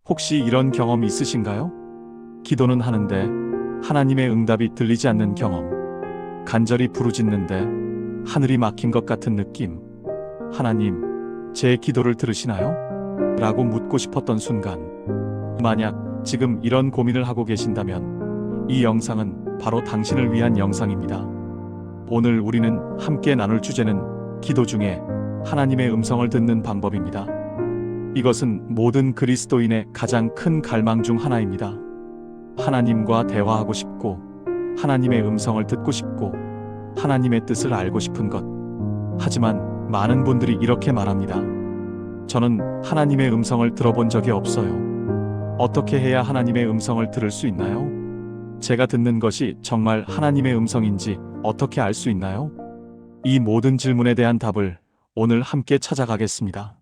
혹시 이런 경험 있으신가요? 기도는 하는데 하나님의 응답이 들리지 않는 경험. 간절히 부르짖는데 하늘이 막힌 것 같은 느낌. 하나님, 제 기도를 들으시나요? 라고 묻고 싶었던 순간. 만약 지금 이런 고민을 하고 계신다면 이 영상은 바로 당신을 위한 영상입니다. 오늘 우리는 함께 나눌 주제는 기도 중에 하나님의 음성을 듣는 방법입니다. 이것은 모든 그리스도인의 가장 큰 갈망 중 하나입니다. 하나님과 대화하고 싶고, 하나님의 음성을 듣고 싶고, 하나님의 뜻을 알고 싶은 것. 하지만 많은 분들이 이렇게 말합니다. 저는 하나님의 음성을 들어본 적이 없어요. 어떻게 해야 하나님의 음성을 들을 수 있나요? 제가 듣는 것이 정말 하나님의 음성인지 어떻게 알 수 있나요? 이 모든 질문에 대한 답을 오늘 함께 찾아가겠습니다.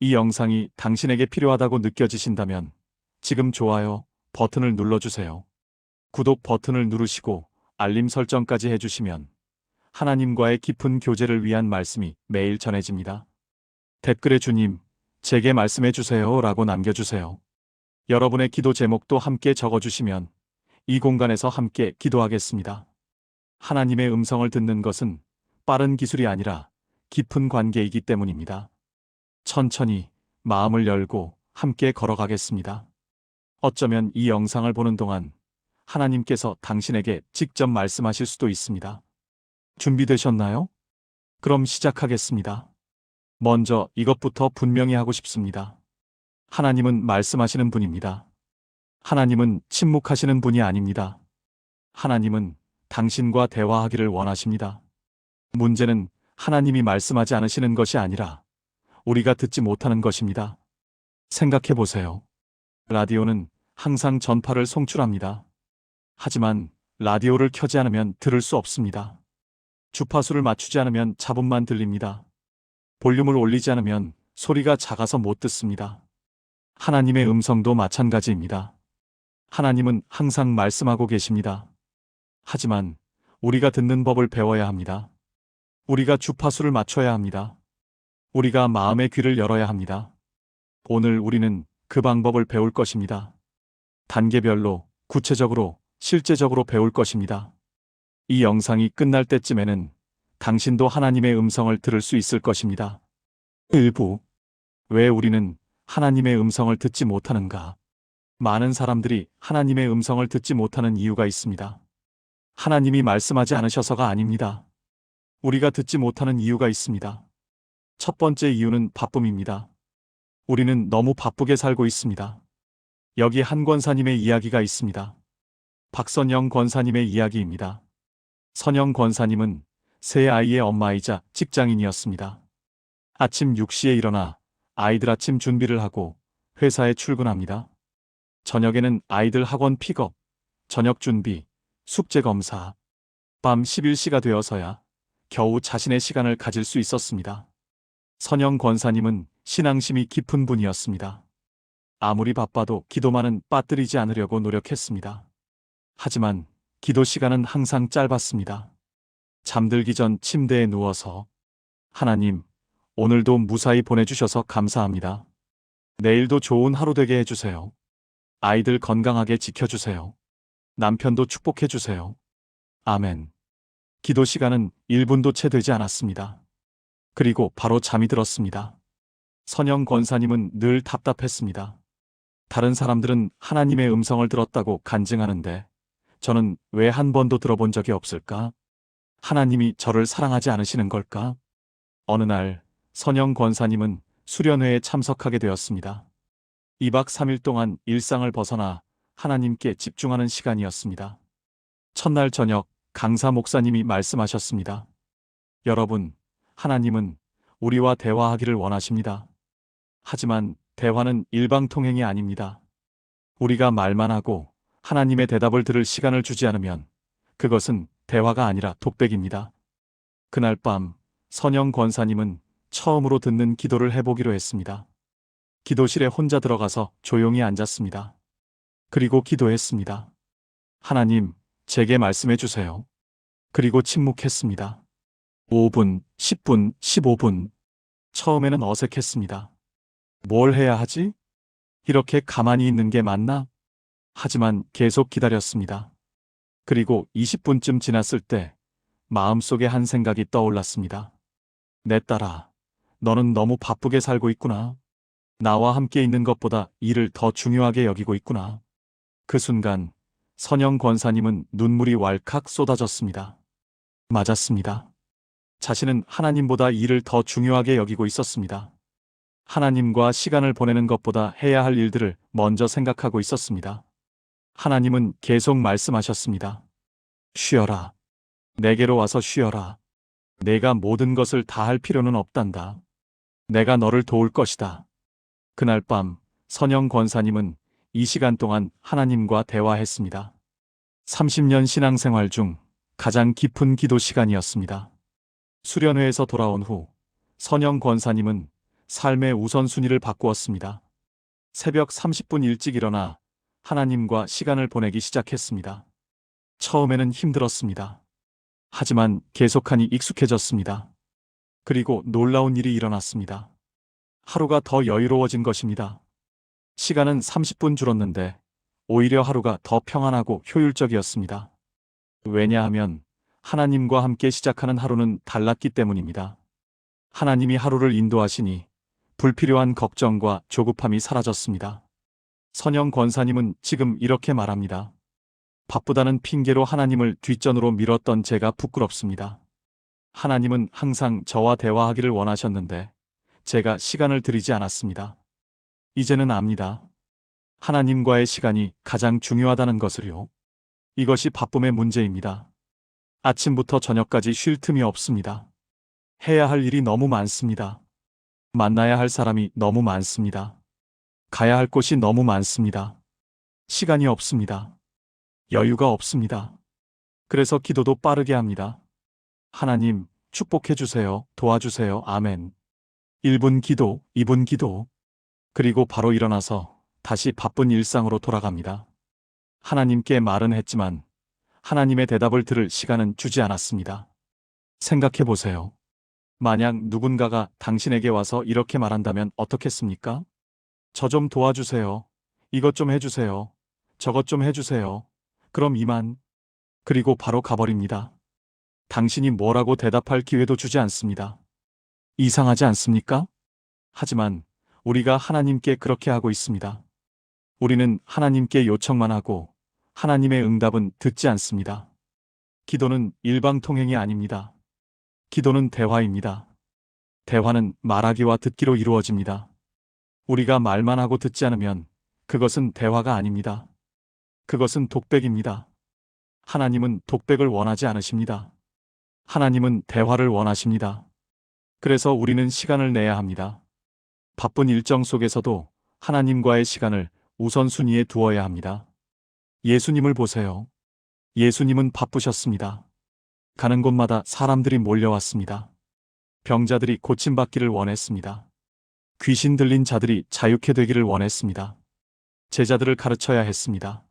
이 영상이 당신에게 필요하다고 느껴지신다면 지금 좋아요 버튼을 눌러주세요. 구독 버튼을 누르시고 알림 설정까지 해주시면 하나님과의 깊은 교제를 위한 말씀이 매일 전해집니다. 댓글에 주님, 제게 말씀해 주세요 라고 남겨주세요. 여러분의 기도 제목도 함께 적어주시면 이 공간에서 함께 기도하겠습니다. 하나님의 음성을 듣는 것은 빠른 기술이 아니라 깊은 관계이기 때문입니다. 천천히 마음을 열고 함께 걸어가겠습니다. 어쩌면 이 영상을 보는 동안 하나님께서 당신에게 직접 말씀하실 수도 있습니다. 준비되셨나요? 그럼 시작하겠습니다. 먼저 이것부터 분명히 하고 싶습니다. 하나님은 말씀하시는 분입니다. 하나님은 침묵하시는 분이 아닙니다. 하나님은 당신과 대화하기를 원하십니다. 문제는 하나님이 말씀하지 않으시는 것이 아니라 우리가 듣지 못하는 것입니다. 생각해 보세요. 라디오는 항상 전파를 송출합니다. 하지만 라디오를 켜지 않으면 들을 수 없습니다. 주파수를 맞추지 않으면 잡음만 들립니다. 볼륨을 올리지 않으면 소리가 작아서 못 듣습니다. 하나님의 음성도 마찬가지입니다. 하나님은 항상 말씀하고 계십니다. 하지만 우리가 듣는 법을 배워야 합니다. 우리가 주파수를 맞춰야 합니다. 우리가 마음의 귀를 열어야 합니다. 오늘 우리는 그 방법을 배울 것입니다. 단계별로, 구체적으로, 실제적으로 배울 것입니다. 이 영상이 끝날 때쯤에는 당신도 하나님의 음성을 들을 수 있을 것입니다. 일부. 왜 우리는 하나님의 음성을 듣지 못하는가? 많은 사람들이 하나님의 음성을 듣지 못하는 이유가 있습니다. 하나님이 말씀하지 않으셔서가 아닙니다. 우리가 듣지 못하는 이유가 있습니다. 첫 번째 이유는 바쁨입니다. 우리는 너무 바쁘게 살고 있습니다. 여기 한 권사님의 이야기가 있습니다. 박선영 권사님의 이야기입니다. 선영 권사님은 세 아이의 엄마이자 직장인이었습니다. 아침 6시에 일어나 아이들 아침 준비를 하고 회사에 출근합니다. 저녁에는 아이들 학원 픽업, 저녁 준비, 숙제 검사, 밤 11시가 되어서야 겨우 자신의 시간을 가질 수 있었습니다. 선영 권사님은 신앙심이 깊은 분이었습니다. 아무리 바빠도 기도만은 빠뜨리지 않으려고 노력했습니다. 하지만 기도 시간은 항상 짧았습니다. 잠들기 전 침대에 누워서 하나님, 오늘도 무사히 보내주셔서 감사합니다. 내일도 좋은 하루 되게 해주세요. 아이들 건강하게 지켜주세요. 남편도 축복해주세요. 아멘. 기도 시간은 1분도 채 되지 않았습니다. 그리고 바로 잠이 들었습니다. 선영 권사님은 늘 답답했습니다. 다른 사람들은 하나님의 음성을 들었다고 간증하는데 저는 왜 한 번도 들어본 적이 없을까? 하나님이 저를 사랑하지 않으시는 걸까? 어느 날 선영 권사님은 수련회에 참석하게 되었습니다. 2박 3일 동안 일상을 벗어나 하나님께 집중하는 시간이었습니다. 첫날 저녁 강사 목사님이 말씀하셨습니다. 여러분, 하나님은 우리와 대화하기를 원하십니다. 하지만 대화는 일방통행이 아닙니다. 우리가 말만 하고 하나님의 대답을 들을 시간을 주지 않으면 그것은 대화가 아니라 독백입니다. 그날 밤 선영 권사님은 처음으로 듣는 기도를 해보기로 했습니다. 기도실에 혼자 들어가서 조용히 앉았습니다. 그리고 기도했습니다. 하나님, 제게 말씀해 주세요. 그리고 침묵했습니다. 5분, 10분, 15분. 처음에는 어색했습니다. 뭘 해야 하지? 이렇게 가만히 있는 게 맞나? 하지만 계속 기다렸습니다. 그리고 20분쯤 지났을 때 마음속에 한 생각이 떠올랐습니다. 내 딸아, 너는 너무 바쁘게 살고 있구나. 나와 함께 있는 것보다 일을 더 중요하게 여기고 있구나. 그 순간 선영 권사님은 눈물이 왈칵 쏟아졌습니다. 맞았습니다. 자신은 하나님보다 일을 더 중요하게 여기고 있었습니다. 하나님과 시간을 보내는 것보다 해야 할 일들을 먼저 생각하고 있었습니다. 하나님은 계속 말씀하셨습니다. 쉬어라. 내게로 와서 쉬어라. 내가 모든 것을 다 할 필요는 없단다. 내가 너를 도울 것이다. 그날 밤 선영 권사님은 이 시간 동안 하나님과 대화했습니다. 30년 신앙생활 중 가장 깊은 기도 시간이었습니다. 수련회에서 돌아온 후 선영 권사님은 삶의 우선순위를 바꾸었습니다. 새벽 30분 일찍 일어나 하나님과 시간을 보내기 시작했습니다. 처음에는 힘들었습니다. 하지만 계속하니 익숙해졌습니다. 그리고 놀라운 일이 일어났습니다. 하루가 더 여유로워진 것입니다. 시간은 30분 줄었는데 오히려 하루가 더 평안하고 효율적이었습니다. 왜냐하면 하나님과 함께 시작하는 하루는 달랐기 때문입니다. 하나님이 하루를 인도하시니 불필요한 걱정과 조급함이 사라졌습니다. 선영 권사님은 지금 이렇게 말합니다. 바쁘다는 핑계로 하나님을 뒷전으로 밀었던 제가 부끄럽습니다. 하나님은 항상 저와 대화하기를 원하셨는데 제가 시간을 들이지 않았습니다. 이제는 압니다. 하나님과의 시간이 가장 중요하다는 것을요. 이것이 바쁨의 문제입니다. 아침부터 저녁까지 쉴 틈이 없습니다. 해야 할 일이 너무 많습니다. 만나야 할 사람이 너무 많습니다. 가야 할 곳이 너무 많습니다. 시간이 없습니다. 여유가 없습니다. 그래서 기도도 빠르게 합니다. 하나님, 축복해 주세요. 도와주세요. 아멘. 1분 기도, 2분 기도. 그리고 바로 일어나서 다시 바쁜 일상으로 돌아갑니다. 하나님께 말은 했지만 하나님의 대답을 들을 시간은 주지 않았습니다. 생각해 보세요. 만약 누군가가 당신에게 와서 이렇게 말한다면 어떻겠습니까? 저 좀 도와주세요. 이것 좀 해주세요. 저것 좀 해주세요. 그럼 이만. 그리고 바로 가버립니다. 당신이 뭐라고 대답할 기회도 주지 않습니다. 이상하지 않습니까? 하지만 우리가 하나님께 그렇게 하고 있습니다. 우리는 하나님께 요청만 하고 하나님의 응답은 듣지 않습니다. 기도는 일방통행이 아닙니다. 기도는 대화입니다. 대화는 말하기와 듣기로 이루어집니다. 우리가 말만 하고 듣지 않으면 그것은 대화가 아닙니다. 그것은 독백입니다. 하나님은 독백을 원하지 않으십니다. 하나님은 대화를 원하십니다. 그래서 우리는 시간을 내야 합니다. 바쁜 일정 속에서도 하나님과의 시간을 우선순위에 두어야 합니다. 예수님을 보세요. 예수님은 바쁘셨습니다. 가는 곳마다 사람들이 몰려왔습니다. 병자들이 고침받기를 원했습니다. 귀신 들린 자들이 자유케 되기를 원했습니다. 제자들을 가르쳐야 했습니다.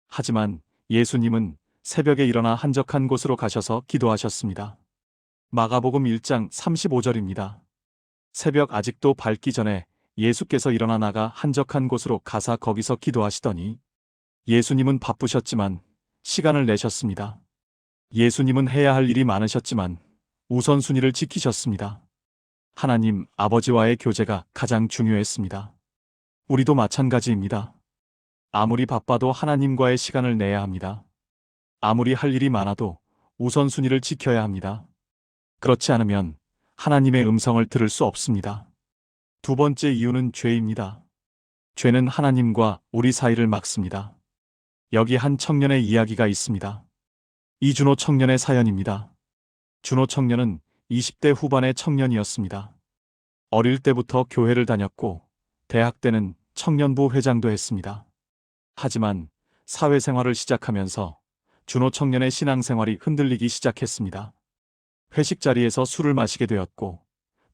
하지만 예수님은 새벽에 일어나 한적한 곳으로 가셔서 기도하셨습니다. 마가복음 1장 35절입니다. 새벽 아직도 밝기 전에 예수께서 일어나 나가 한적한 곳으로 가사 거기서 기도하시더니 예수님은 바쁘셨지만 시간을 내셨습니다. 예수님은 해야 할 일이 많으셨지만 우선순위를 지키셨습니다. 하나님 아버지와의 교제가 가장 중요했습니다. 우리도 마찬가지입니다. 아무리 바빠도 하나님과의 시간을 내야 합니다. 아무리 할 일이 많아도 우선순위를 지켜야 합니다. 그렇지 않으면 하나님의 음성을 들을 수 없습니다. 두 번째 이유는 죄입니다. 죄는 하나님과 우리 사이를 막습니다. 여기 한 청년의 이야기가 있습니다. 이준호 청년의 사연입니다. 준호 청년은 20대 후반의 청년이었습니다. 어릴 때부터 교회를 다녔고 대학 때는 청년부 회장도 했습니다. 하지만 사회생활을 시작하면서 준호 청년의 신앙생활이 흔들리기 시작했습니다. 회식 자리에서 술을 마시게 되었고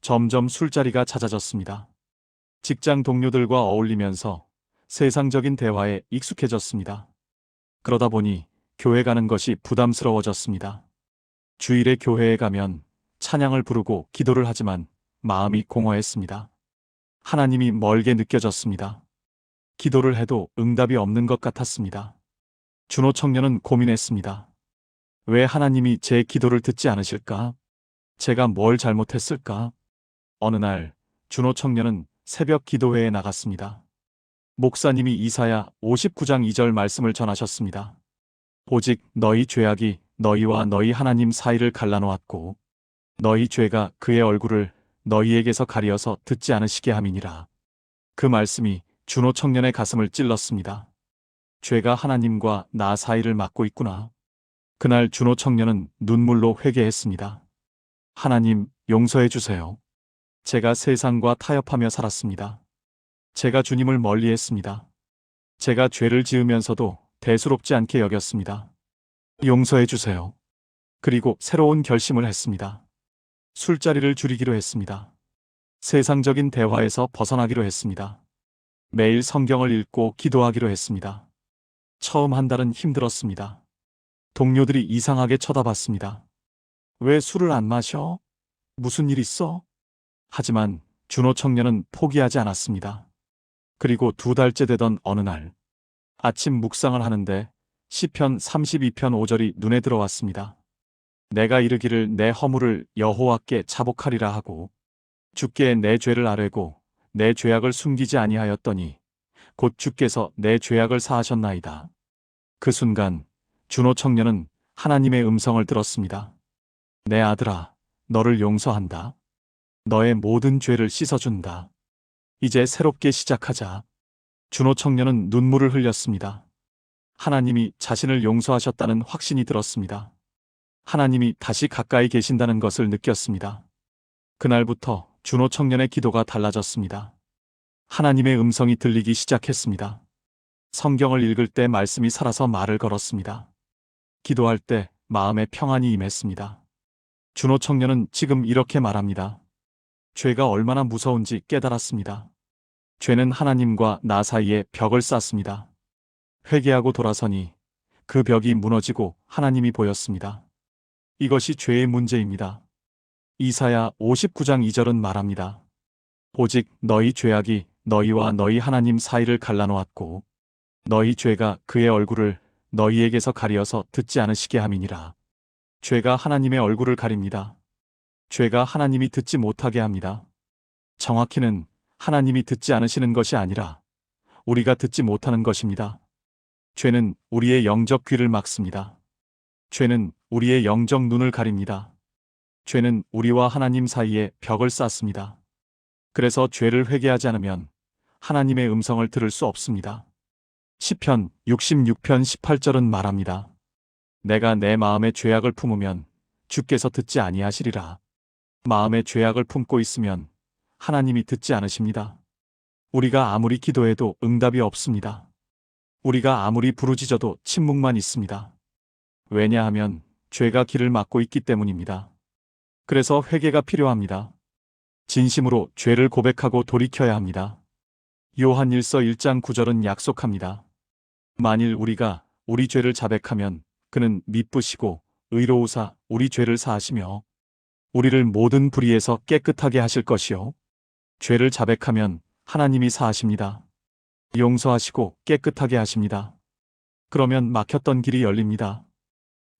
점점 술자리가 잦아졌습니다. 직장 동료들과 어울리면서 세상적인 대화에 익숙해졌습니다. 그러다 보니 교회 가는 것이 부담스러워졌습니다. 주일에 교회에 가면 찬양을 부르고 기도를 하지만 마음이 공허했습니다. 하나님이 멀게 느껴졌습니다. 기도를 해도 응답이 없는 것 같았습니다. 준호 청년은 고민했습니다. 왜 하나님이 제 기도를 듣지 않으실까? 제가 뭘 잘못했을까? 어느 날 준호 청년은 새벽 기도회에 나갔습니다. 목사님이 이사야 59장 2절 말씀을 전하셨습니다. 오직 너희 죄악이 너희와 너희 하나님 사이를 갈라놓았고 너희 죄가 그의 얼굴을 너희에게서 가리어서 듣지 않으시게 함이니라. 그 말씀이 준호 청년의 가슴을 찔렀습니다. 죄가 하나님과 나 사이를 막고 있구나. 그날 준호 청년은 눈물로 회개했습니다. 하나님, 용서해 주세요. 제가 세상과 타협하며 살았습니다. 제가 주님을 멀리했습니다. 제가 죄를 지으면서도 대수롭지 않게 여겼습니다. 용서해 주세요. 그리고 새로운 결심을 했습니다. 술자리를 줄이기로 했습니다. 세상적인 대화에서 벗어나기로 했습니다. 매일 성경을 읽고 기도하기로 했습니다. 처음 한 달은 힘들었습니다. 동료들이 이상하게 쳐다봤습니다. 왜 술을 안 마셔? 무슨 일 있어? 하지만 준호 청년은 포기하지 않았습니다. 그리고 2달째 되던 어느 날, 아침 묵상을 하는데 시편 32편 5절이 눈에 들어왔습니다. 내가 이르기를 내 허물을 여호와께 자복하리라 하고 주께 내 죄를 아뢰고 내 죄악을 숨기지 아니하였더니 곧 주께서 내 죄악을 사하셨나이다. 그 순간 준호 청년은 하나님의 음성을 들었습니다. 내 아들아, 너를 용서한다. 너의 모든 죄를 씻어준다. 이제 새롭게 시작하자. 준호 청년은 눈물을 흘렸습니다. 하나님이 자신을 용서하셨다는 확신이 들었습니다. 하나님이 다시 가까이 계신다는 것을 느꼈습니다. 그날부터 준호 청년의 기도가 달라졌습니다. 하나님의 음성이 들리기 시작했습니다. 성경을 읽을 때 말씀이 살아서 말을 걸었습니다. 기도할 때 마음에 평안이 임했습니다. 준호 청년은 지금 이렇게 말합니다. 죄가 얼마나 무서운지 깨달았습니다. 죄는 하나님과 나 사이에 벽을 쌓습니다. 회개하고 돌아서니 그 벽이 무너지고 하나님이 보였습니다. 이것이 죄의 문제입니다. 이사야 59장 2절은 말합니다. 오직 너희 죄악이 너희와 너희 하나님 사이를 갈라놓았고 너희 죄가 그의 얼굴을 너희에게서 가리어서 듣지 않으시게 함이니라. 죄가 하나님의 얼굴을 가립니다. 죄가 하나님이 듣지 못하게 합니다. 정확히는 하나님이 듣지 않으시는 것이 아니라 우리가 듣지 못하는 것입니다. 죄는 우리의 영적 귀를 막습니다. 죄는 우리의 영적 눈을 가립니다. 죄는 우리와 하나님 사이에 벽을 쌓습니다. 그래서 죄를 회개하지 않으면 하나님의 음성을 들을 수 없습니다. 시편 66편 18절은 말합니다. 내가 내 마음의 죄악을 품으면 주께서 듣지 아니하시리라. 마음의 죄악을 품고 있으면 하나님이 듣지 않으십니다. 우리가 아무리 기도해도 응답이 없습니다. 우리가 아무리 부르짖어도 침묵만 있습니다. 왜냐하면 죄가 길을 막고 있기 때문입니다. 그래서 회개가 필요합니다. 진심으로 죄를 고백하고 돌이켜야 합니다. 요한일서 1장 9절은 약속합니다. 만일 우리가 우리 죄를 자백하면 그는 미쁘시고 의로우사 우리 죄를 사하시며 우리를 모든 불의에서 깨끗하게 하실 것이요. 죄를 자백하면 하나님이 사하십니다. 용서하시고 깨끗하게 하십니다. 그러면 막혔던 길이 열립니다.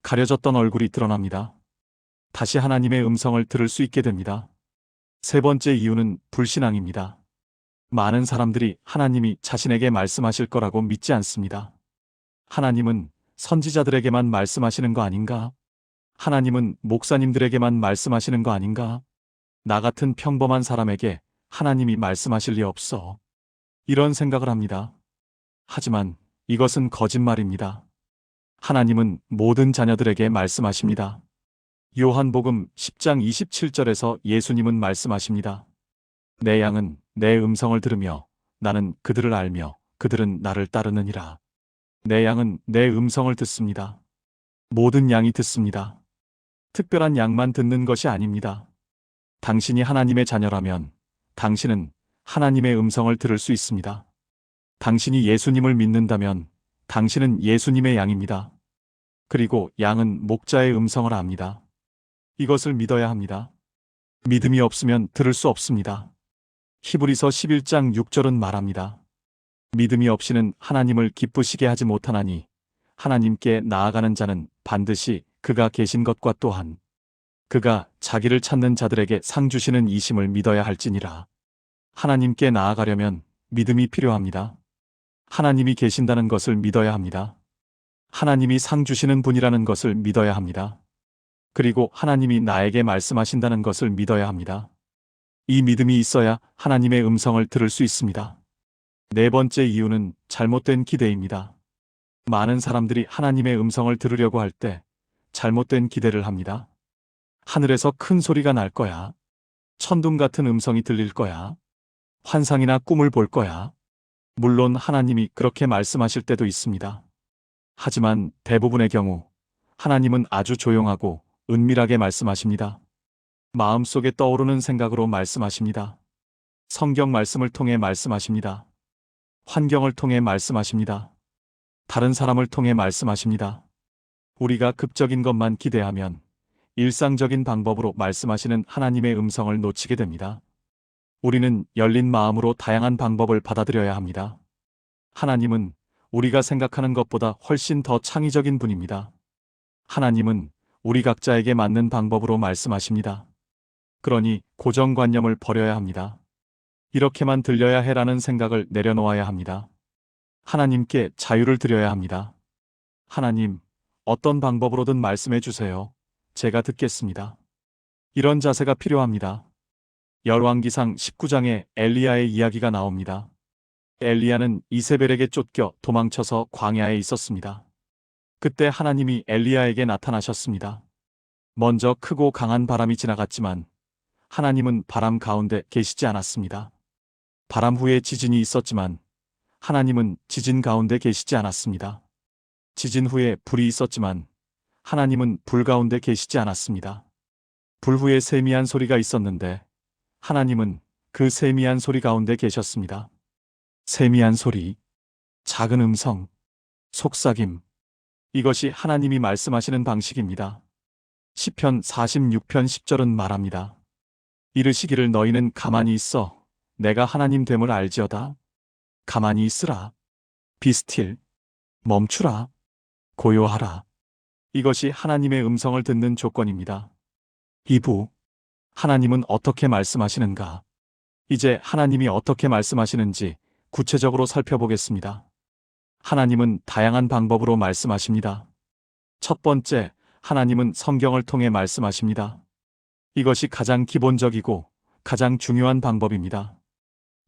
가려졌던 얼굴이 드러납니다. 다시 하나님의 음성을 들을 수 있게 됩니다. 세 번째 이유는 불신앙입니다. 많은 사람들이 하나님이 자신에게 말씀하실 거라고 믿지 않습니다. 하나님은 선지자들에게만 말씀하시는 거 아닌가? 하나님은 목사님들에게만 말씀하시는 거 아닌가? 나 같은 평범한 사람에게 하나님이 말씀하실 리 없어. 이런 생각을 합니다. 하지만 이것은 거짓말입니다. 하나님은 모든 자녀들에게 말씀하십니다. 요한복음 10장 27절에서 예수님은 말씀하십니다. 내 양은 내 음성을 들으며 나는 그들을 알며 그들은 나를 따르느니라. 내 양은 내 음성을 듣습니다. 모든 양이 듣습니다. 특별한 양만 듣는 것이 아닙니다. 당신이 하나님의 자녀라면 당신은 하나님의 음성을 들을 수 있습니다. 당신이 예수님을 믿는다면 당신은 예수님의 양입니다. 그리고 양은 목자의 음성을 압니다. 이것을 믿어야 합니다. 믿음이 없으면 들을 수 없습니다. 히브리서 11장 6절은 말합니다. 믿음이 없이는 하나님을 기쁘시게 하지 못하나니 하나님께 나아가는 자는 반드시 그가 계신 것과 또한 그가 자기를 찾는 자들에게 상 주시는 이심을 믿어야 할지니라. 하나님께 나아가려면 믿음이 필요합니다. 하나님이 계신다는 것을 믿어야 합니다. 하나님이 상 주시는 분이라는 것을 믿어야 합니다. 그리고 하나님이 나에게 말씀하신다는 것을 믿어야 합니다. 이 믿음이 있어야 하나님의 음성을 들을 수 있습니다. 네 번째 이유는 잘못된 기대입니다. 많은 사람들이 하나님의 음성을 들으려고 할 때 잘못된 기대를 합니다. 하늘에서 큰 소리가 날 거야. 천둥 같은 음성이 들릴 거야. 환상이나 꿈을 볼 거야. 물론 하나님이 그렇게 말씀하실 때도 있습니다. 하지만 대부분의 경우 하나님은 아주 조용하고 은밀하게 말씀하십니다. 마음속에 떠오르는 생각으로 말씀하십니다. 성경 말씀을 통해 말씀하십니다. 환경을 통해 말씀하십니다. 다른 사람을 통해 말씀하십니다. 우리가 극적인 것만 기대하면 일상적인 방법으로 말씀하시는 하나님의 음성을 놓치게 됩니다. 우리는 열린 마음으로 다양한 방법을 받아들여야 합니다. 하나님은 우리가 생각하는 것보다 훨씬 더 창의적인 분입니다. 하나님은 우리 각자에게 맞는 방법으로 말씀하십니다. 그러니 고정관념을 버려야 합니다. 이렇게만 들려야 해라는 생각을 내려놓아야 합니다. 하나님께 자유를 드려야 합니다. 하나님, 어떤 방법으로든 말씀해 주세요. 제가 듣겠습니다. 이런 자세가 필요합니다. 열왕기상 19장에 엘리야의 이야기가 나옵니다. 엘리야는 이세벨에게 쫓겨 도망쳐서 광야에 있었습니다. 그때 하나님이 엘리야에게 나타나셨습니다. 먼저 크고 강한 바람이 지나갔지만 하나님은 바람 가운데 계시지 않았습니다. 바람 후에 지진이 있었지만 하나님은 지진 가운데 계시지 않았습니다. 지진 후에 불이 있었지만 하나님은 불 가운데 계시지 않았습니다. 불 후에 세미한 소리가 있었는데 하나님은 그 세미한 소리 가운데 계셨습니다. 세미한 소리, 작은 음성, 속삭임. 이것이 하나님이 말씀하시는 방식입니다. 시편 46편 10절은 말합니다. 이르시기를 너희는 가만히 있어 내가 하나님 됨을 알지어다. 가만히 있으라. 비스틸. 멈추라. 고요하라. 이것이 하나님의 음성을 듣는 조건입니다. 2부. 하나님은 어떻게 말씀하시는가? 이제 하나님이 어떻게 말씀하시는지 구체적으로 살펴보겠습니다. 하나님은 다양한 방법으로 말씀하십니다. 첫 번째, 하나님은 성경을 통해 말씀하십니다. 이것이 가장 기본적이고 가장 중요한 방법입니다.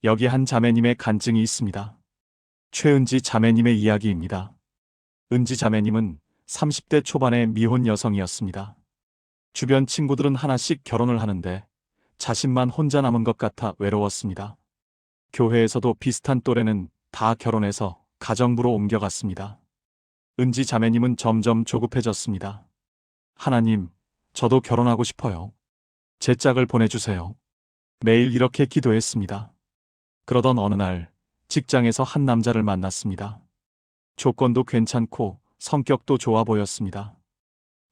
여기 한 자매님의 간증이 있습니다. 최은지 자매님의 이야기입니다. 은지 자매님은 30대 초반의 미혼 여성이었습니다. 주변 친구들은 하나씩 결혼을 하는데 자신만 혼자 남은 것 같아 외로웠습니다. 교회에서도 비슷한 또래는 다 결혼해서 가정부로 옮겨갔습니다. 은지 자매님은 점점 조급해졌습니다. 하나님, 저도 결혼하고 싶어요. 제 짝을 보내주세요. 매일 이렇게 기도했습니다. 그러던 어느 날 직장에서 한 남자를 만났습니다. 조건도 괜찮고 성격도 좋아 보였습니다.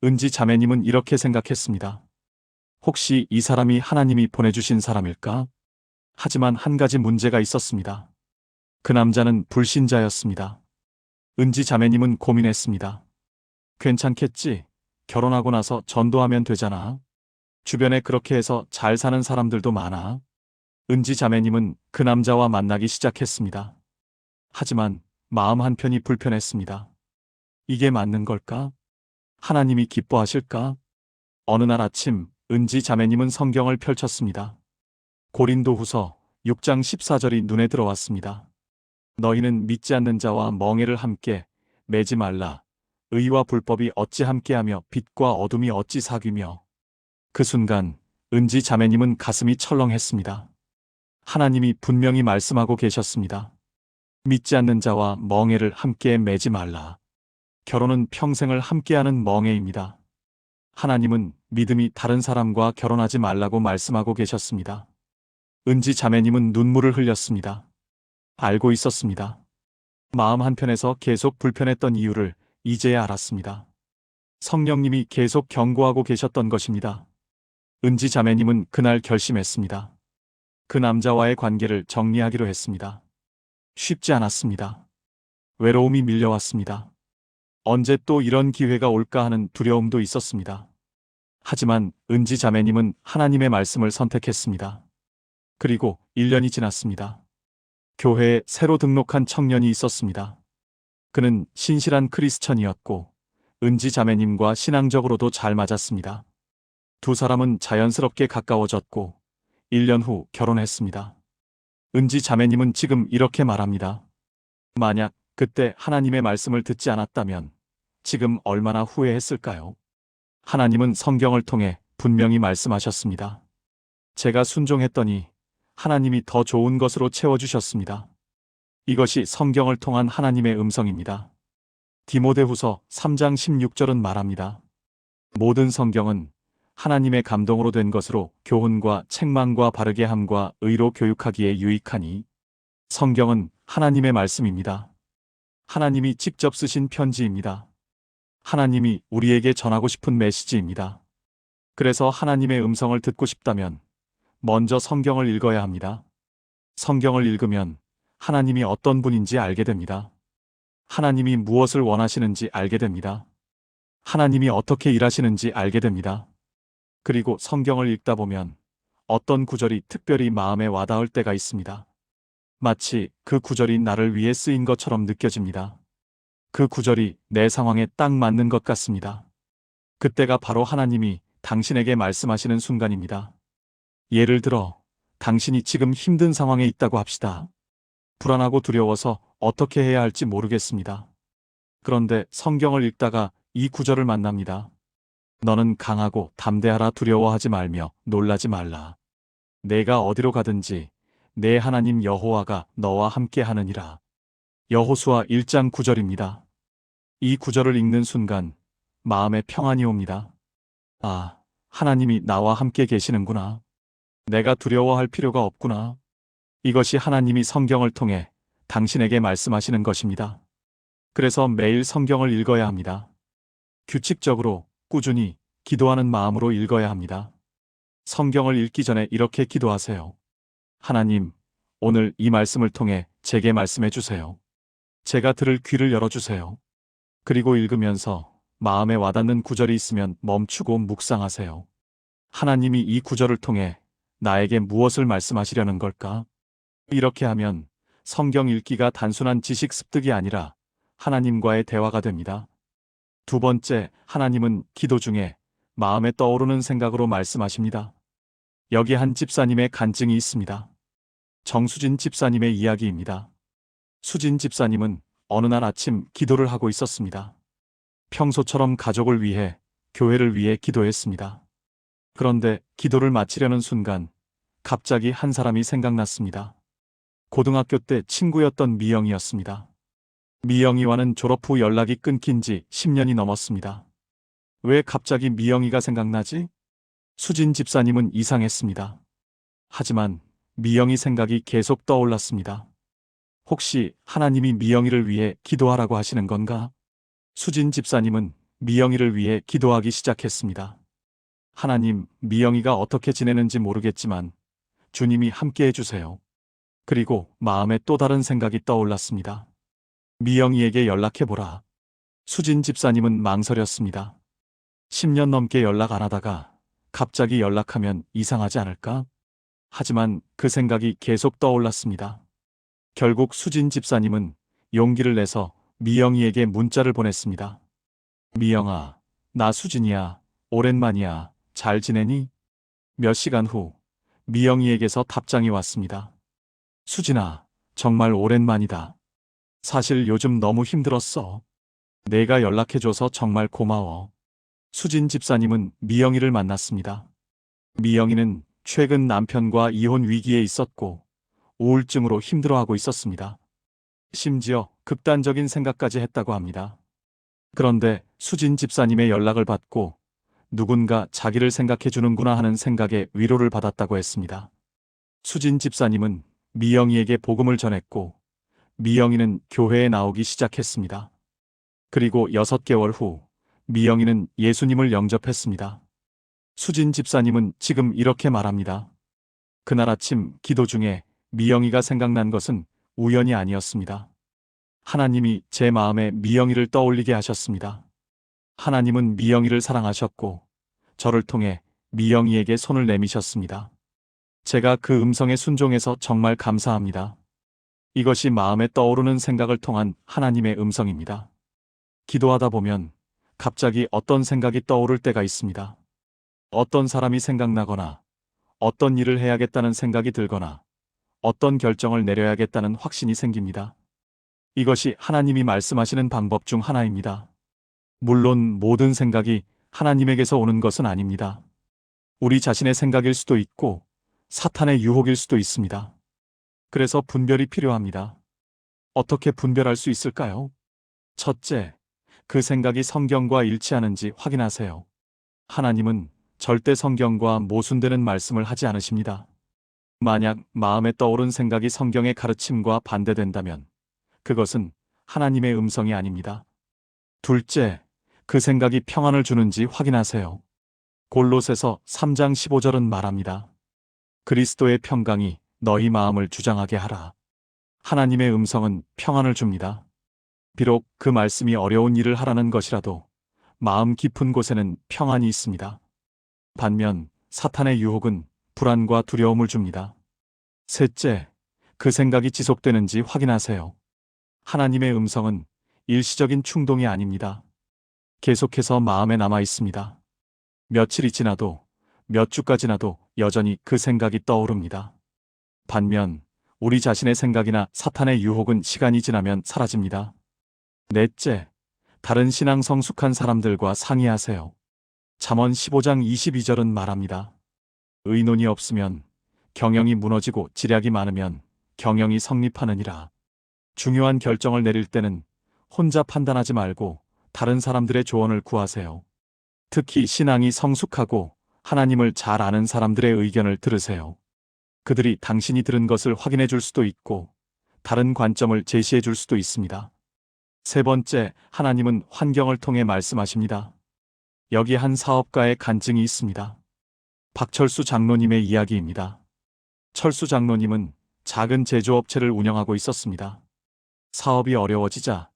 은지 자매님은 이렇게 생각했습니다. 혹시 이 사람이 하나님이 보내주신 사람일까? 하지만 한 가지 문제가 있었습니다. 그 남자는 불신자였습니다. 은지 자매님은 고민했습니다. 괜찮겠지? 결혼하고 나서 전도하면 되잖아. 주변에 그렇게 해서 잘 사는 사람들도 많아. 은지 자매님은 그 남자와 만나기 시작했습니다. 하지만 마음 한편이 불편했습니다. 이게 맞는 걸까? 하나님이 기뻐하실까? 어느 날 아침 은지 자매님은 성경을 펼쳤습니다. 고린도후서 6장 14절이 눈에 들어왔습니다. 너희는 믿지 않는 자와 멍에를 함께 매지 말라. 의와 불법이 어찌 함께하며 빛과 어둠이 어찌 사귀며. 그 순간 은지 자매님은 가슴이 철렁했습니다. 하나님이 분명히 말씀하고 계셨습니다. 믿지 않는 자와 멍에를 함께 매지 말라. 결혼은 평생을 함께하는 멍에입니다. 하나님은 믿음이 다른 사람과 결혼하지 말라고 말씀하고 계셨습니다. 은지 자매님은 눈물을 흘렸습니다. 알고 있었습니다. 마음 한편에서 계속 불편했던 이유를 이제야 알았습니다. 성령님이 계속 경고하고 계셨던 것입니다. 은지 자매님은 그날 결심했습니다. 그 남자와의 관계를 정리하기로 했습니다. 쉽지 않았습니다. 외로움이 밀려왔습니다. 언제 또 이런 기회가 올까 하는 두려움도 있었습니다. 하지만 은지 자매님은 하나님의 말씀을 선택했습니다. 그리고 1년이 지났습니다. 교회에 새로 등록한 청년이 있었습니다. 그는 신실한 크리스천이었고 은지 자매님과 신앙적으로도 잘 맞았습니다. 두 사람은 자연스럽게 가까워졌고 1년 후 결혼했습니다. 은지 자매님은 지금 이렇게 말합니다. 만약 그때 하나님의 말씀을 듣지 않았다면 지금 얼마나 후회했을까요? 하나님은 성경을 통해 분명히 말씀하셨습니다. 제가 순종했더니 하나님이 더 좋은 것으로 채워주셨습니다. 이것이 성경을 통한 하나님의 음성입니다. 디모데후서 3장 16절은 말합니다. 모든 성경은 하나님의 감동으로 된 것으로 교훈과 책망과 바르게 함과 의로 교육하기에 유익하니. 성경은 하나님의 말씀입니다. 하나님이 직접 쓰신 편지입니다. 하나님이 우리에게 전하고 싶은 메시지입니다. 그래서 하나님의 음성을 듣고 싶다면 먼저 성경을 읽어야 합니다. 성경을 읽으면 하나님이 어떤 분인지 알게 됩니다. 하나님이 무엇을 원하시는지 알게 됩니다. 하나님이 어떻게 일하시는지 알게 됩니다. 그리고 성경을 읽다 보면 어떤 구절이 특별히 마음에 와닿을 때가 있습니다. 마치 그 구절이 나를 위해 쓰인 것처럼 느껴집니다. 그 구절이 내 상황에 딱 맞는 것 같습니다. 그때가 바로 하나님이 당신에게 말씀하시는 순간입니다. 예를 들어, 당신이 지금 힘든 상황에 있다고 합시다. 불안하고 두려워서 어떻게 해야 할지 모르겠습니다. 그런데 성경을 읽다가 이 구절을 만납니다. 너는 강하고 담대하라. 두려워하지 말며 놀라지 말라. 내가 어디로 가든지 내 하나님 여호와가 너와 함께 하느니라. 여호수아 1장 9절입니다. 이 구절을 읽는 순간 마음에 평안이 옵니다. 아, 하나님이 나와 함께 계시는구나. 내가 두려워할 필요가 없구나. 이것이 하나님이 성경을 통해 당신에게 말씀하시는 것입니다. 그래서 매일 성경을 읽어야 합니다. 규칙적으로, 꾸준히 기도하는 마음으로 읽어야 합니다. 성경을 읽기 전에 이렇게 기도하세요. 하나님, 오늘 이 말씀을 통해 제게 말씀해 주세요. 제가 들을 귀를 열어주세요. 그리고 읽으면서 마음에 와닿는 구절이 있으면 멈추고 묵상하세요. 하나님이 이 구절을 통해 나에게 무엇을 말씀하시려는 걸까? 이렇게 하면 성경 읽기가 단순한 지식 습득이 아니라 하나님과의 대화가 됩니다. 두 번째, 하나님은 기도 중에 마음에 떠오르는 생각으로 말씀하십니다. 여기 한 집사님의 간증이 있습니다. 정수진 집사님의 이야기입니다. 수진 집사님은 어느 날 아침 기도를 하고 있었습니다. 평소처럼 가족을 위해, 교회를 위해 기도했습니다. 그런데 기도를 마치려는 순간 갑자기 한 사람이 생각났습니다. 고등학교 때 친구였던 미영이었습니다. 미영이와는 졸업 후 연락이 끊긴 지 10년이 넘었습니다. 왜 갑자기 미영이가 생각나지? 수진 집사님은 이상했습니다. 하지만 미영이 생각이 계속 떠올랐습니다. 혹시 하나님이 미영이를 위해 기도하라고 하시는 건가? 수진 집사님은 미영이를 위해 기도하기 시작했습니다. 하나님, 미영이가 어떻게 지내는지 모르겠지만 주님이 함께 해주세요. 그리고 마음에 또 다른 생각이 떠올랐습니다. 미영이에게 연락해보라. 수진 집사님은 망설였습니다. 10년 넘게 연락 안 하다가 갑자기 연락하면 이상하지 않을까? 하지만 그 생각이 계속 떠올랐습니다. 결국 수진 집사님은 용기를 내서 미영이에게 문자를 보냈습니다. 미영아, 나 수진이야. 오랜만이야. 잘 지내니? 몇 시간 후 미영이에게서 답장이 왔습니다. 수진아, 정말 오랜만이다. 사실 요즘 너무 힘들었어. 내가 연락해줘서 정말 고마워. 수진 집사님은 미영이를 만났습니다. 미영이는 최근 남편과 이혼 위기에 있었고 우울증으로 힘들어하고 있었습니다. 심지어 극단적인 생각까지 했다고 합니다. 그런데 수진 집사님의 연락을 받고 누군가 자기를 생각해 주는구나 하는 생각에 위로를 받았다고 했습니다. 수진 집사님은 미영이에게 복음을 전했고 미영이는 교회에 나오기 시작했습니다. 그리고 6개월 후 미영이는 예수님을 영접했습니다. 수진 집사님은 지금 이렇게 말합니다. 그날 아침 기도 중에 미영이가 생각난 것은 우연이 아니었습니다. 하나님이 제 마음에 미영이를 떠올리게 하셨습니다. 하나님은 미영이를 사랑하셨고 저를 통해 미영이에게 손을 내미셨습니다. 제가 그 음성에 순종해서 정말 감사합니다. 이것이 마음에 떠오르는 생각을 통한 하나님의 음성입니다. 기도하다 보면 갑자기 어떤 생각이 떠오를 때가 있습니다. 어떤 사람이 생각나거나 어떤 일을 해야겠다는 생각이 들거나 어떤 결정을 내려야겠다는 확신이 생깁니다. 이것이 하나님이 말씀하시는 방법 중 하나입니다. 물론 모든 생각이 하나님에게서 오는 것은 아닙니다. 우리 자신의 생각일 수도 있고 사탄의 유혹일 수도 있습니다. 그래서 분별이 필요합니다. 어떻게 분별할 수 있을까요? 첫째, 그 생각이 성경과 일치하는지 확인하세요. 하나님은 절대 성경과 모순되는 말씀을 하지 않으십니다. 만약 마음에 떠오른 생각이 성경의 가르침과 반대된다면 그것은 하나님의 음성이 아닙니다. 둘째, 그 생각이 평안을 주는지 확인하세요. 골로새서 3장 15절은 말합니다. 그리스도의 평강이 너희 마음을 주장하게 하라. 하나님의 음성은 평안을 줍니다. 비록 그 말씀이 어려운 일을 하라는 것이라도 마음 깊은 곳에는 평안이 있습니다. 반면 사탄의 유혹은 불안과 두려움을 줍니다. 셋째, 그 생각이 지속되는지 확인하세요. 하나님의 음성은 일시적인 충동이 아닙니다. 계속해서 마음에 남아 있습니다. 며칠이 지나도 몇 주가 지나도 여전히 그 생각이 떠오릅니다. 반면 우리 자신의 생각이나 사탄의 유혹은 시간이 지나면 사라집니다. 넷째, 다른 신앙 성숙한 사람들과 상의하세요. 잠언 15장 22절은 말합니다. 의논이 없으면 경영이 무너지고 지략이 많으면 경영이 성립하느니라. 중요한 결정을 내릴 때는 혼자 판단하지 말고 다른 사람들의 조언을 구하세요. 특히 신앙이 성숙하고 하나님을 잘 아는 사람들의 의견을 들으세요. 그들이 당신이 들은 것을 확인해 줄 수도 있고 다른 관점을 제시해 줄 수도 있습니다. 세 번째, 하나님은 환경을 통해 말씀하십니다. 여기 한 사업가의 간증이 있습니다. 박철수 장로님의 이야기입니다. 철수 장로님은 작은 제조업체를 운영하고 있었습니다. 사업이 어려워지자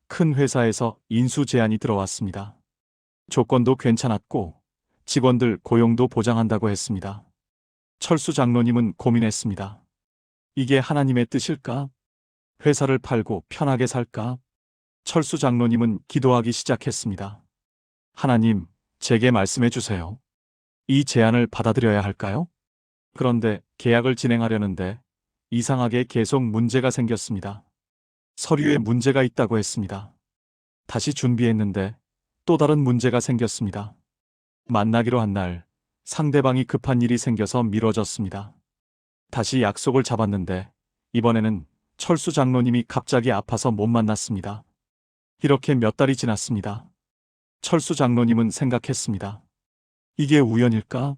큰 회사에서 인수 제안이 들어왔습니다. 조건도 괜찮았고 직원들 고용도 보장한다고 했습니다. 철수 장로님은 고민했습니다. 이게 하나님의 뜻일까? 회사를 팔고 편하게 살까? 철수 장로님은 기도하기 시작했습니다. 하나님, 제게 말씀해 주세요. 이 제안을 받아들여야 할까요? 그런데 계약을 진행하려는데 이상하게 계속 문제가 생겼습니다. 서류에 문제가 있다고 했습니다. 다시 준비했는데 또 다른 문제가 생겼습니다. 만나기로 한 날 상대방이 급한 일이 생겨서 미뤄졌습니다. 다시 약속을 잡았는데 이번에는 철수 장로님이 갑자기 아파서 못 만났습니다. 이렇게 몇 달이 지났습니다. 철수 장로님은 생각했습니다. 이게 우연일까?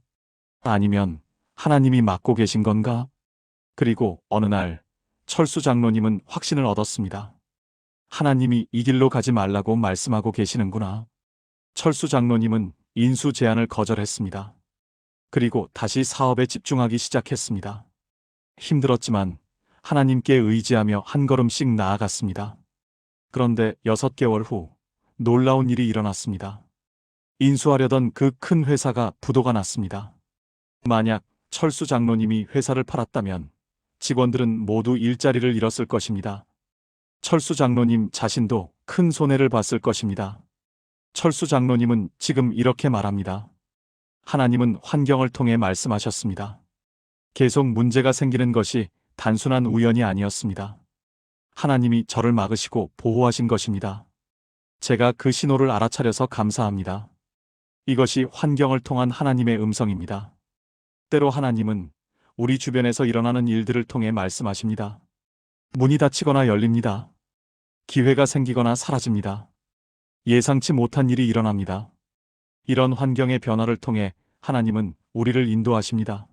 아니면 하나님이 맡고 계신 건가? 그리고 어느 날 철수 장로님은 확신을 얻었습니다. 하나님이 이 길로 가지 말라고 말씀하고 계시는구나. 철수 장로님은 인수 제안을 거절했습니다. 그리고 다시 사업에 집중하기 시작했습니다. 힘들었지만 하나님께 의지하며 한 걸음씩 나아갔습니다. 그런데 6개월 후 놀라운 일이 일어났습니다. 인수하려던 그 큰 회사가 부도가 났습니다. 만약 철수 장로님이 회사를 팔았다면 직원들은 모두 일자리를 잃었을 것입니다. 철수 장로님 자신도 큰 손해를 봤을 것입니다. 철수 장로님은 지금 이렇게 말합니다. 하나님은 환경을 통해 말씀하셨습니다. 계속 문제가 생기는 것이 단순한 우연이 아니었습니다. 하나님이 저를 막으시고 보호하신 것입니다. 제가 그 신호를 알아차려서 감사합니다. 이것이 환경을 통한 하나님의 음성입니다. 때로 하나님은 우리 주변에서 일어나는 일들을 통해 말씀하십니다. 문이 닫히거나 열립니다. 기회가 생기거나 사라집니다. 예상치 못한 일이 일어납니다. 이런 환경의 변화를 통해 하나님은 우리를 인도하십니다.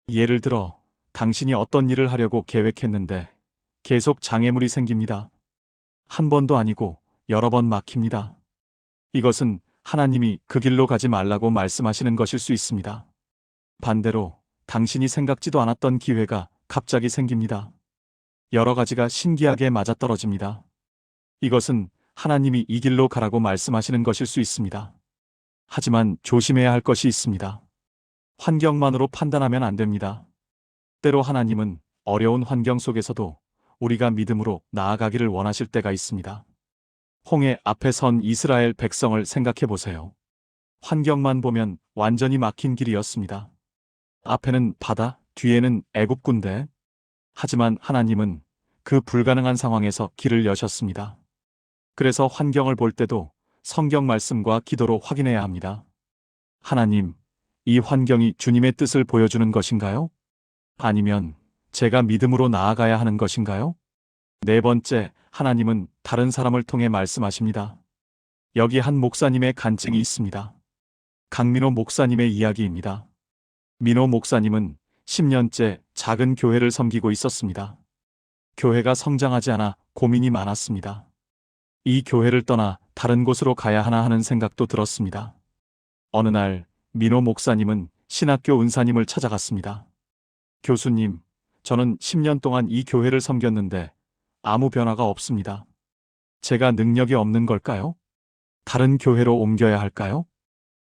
예를 들어 당신이 어떤 일을 하려고 계획했는데 계속 장애물이 생깁니다. 한 번도 아니고 여러 번 막힙니다. 이것은 하나님이 그 길로 가지 말라고 말씀하시는 것일 수 있습니다. 반대로 당신이 생각지도 않았던 기회가 갑자기 생깁니다. 여러 가지가 신기하게 맞아떨어집니다. 이것은 하나님이 이 길로 가라고 말씀하시는 것일 수 있습니다. 하지만 조심해야 할 것이 있습니다. 환경만으로 판단하면 안 됩니다. 때로 하나님은 어려운 환경 속에서도 우리가 믿음으로 나아가기를 원하실 때가 있습니다. 홍해 앞에 선 이스라엘 백성을 생각해 보세요. 환경만 보면 완전히 막힌 길이었습니다. 앞에는 바다, 뒤에는 애굽 군대. 하지만 하나님은 그 불가능한 상황에서 길을 여셨습니다. 그래서 환경을 볼 때도 성경 말씀과 기도로 확인해야 합니다. 하나님, 이 환경이 주님의 뜻을 보여주는 것인가요? 아니면 제가 믿음으로 나아가야 하는 것인가요? 네 번째, 하나님은 다른 사람을 통해 말씀하십니다. 여기 한 목사님의 간증이 있습니다. 강민호 목사님의 이야기입니다. 민호 목사님은 10년째 작은 교회를 섬기고 있었습니다. 교회가 성장하지 않아 고민이 많았습니다. 이 교회를 떠나 다른 곳으로 가야 하나 하는 생각도 들었습니다. 어느 날 민호 목사님은 신학교 은사님을 찾아갔습니다. 교수님, 저는 10년 동안 이 교회를 섬겼는데 아무 변화가 없습니다. 제가 능력이 없는 걸까요? 다른 교회로 옮겨야 할까요?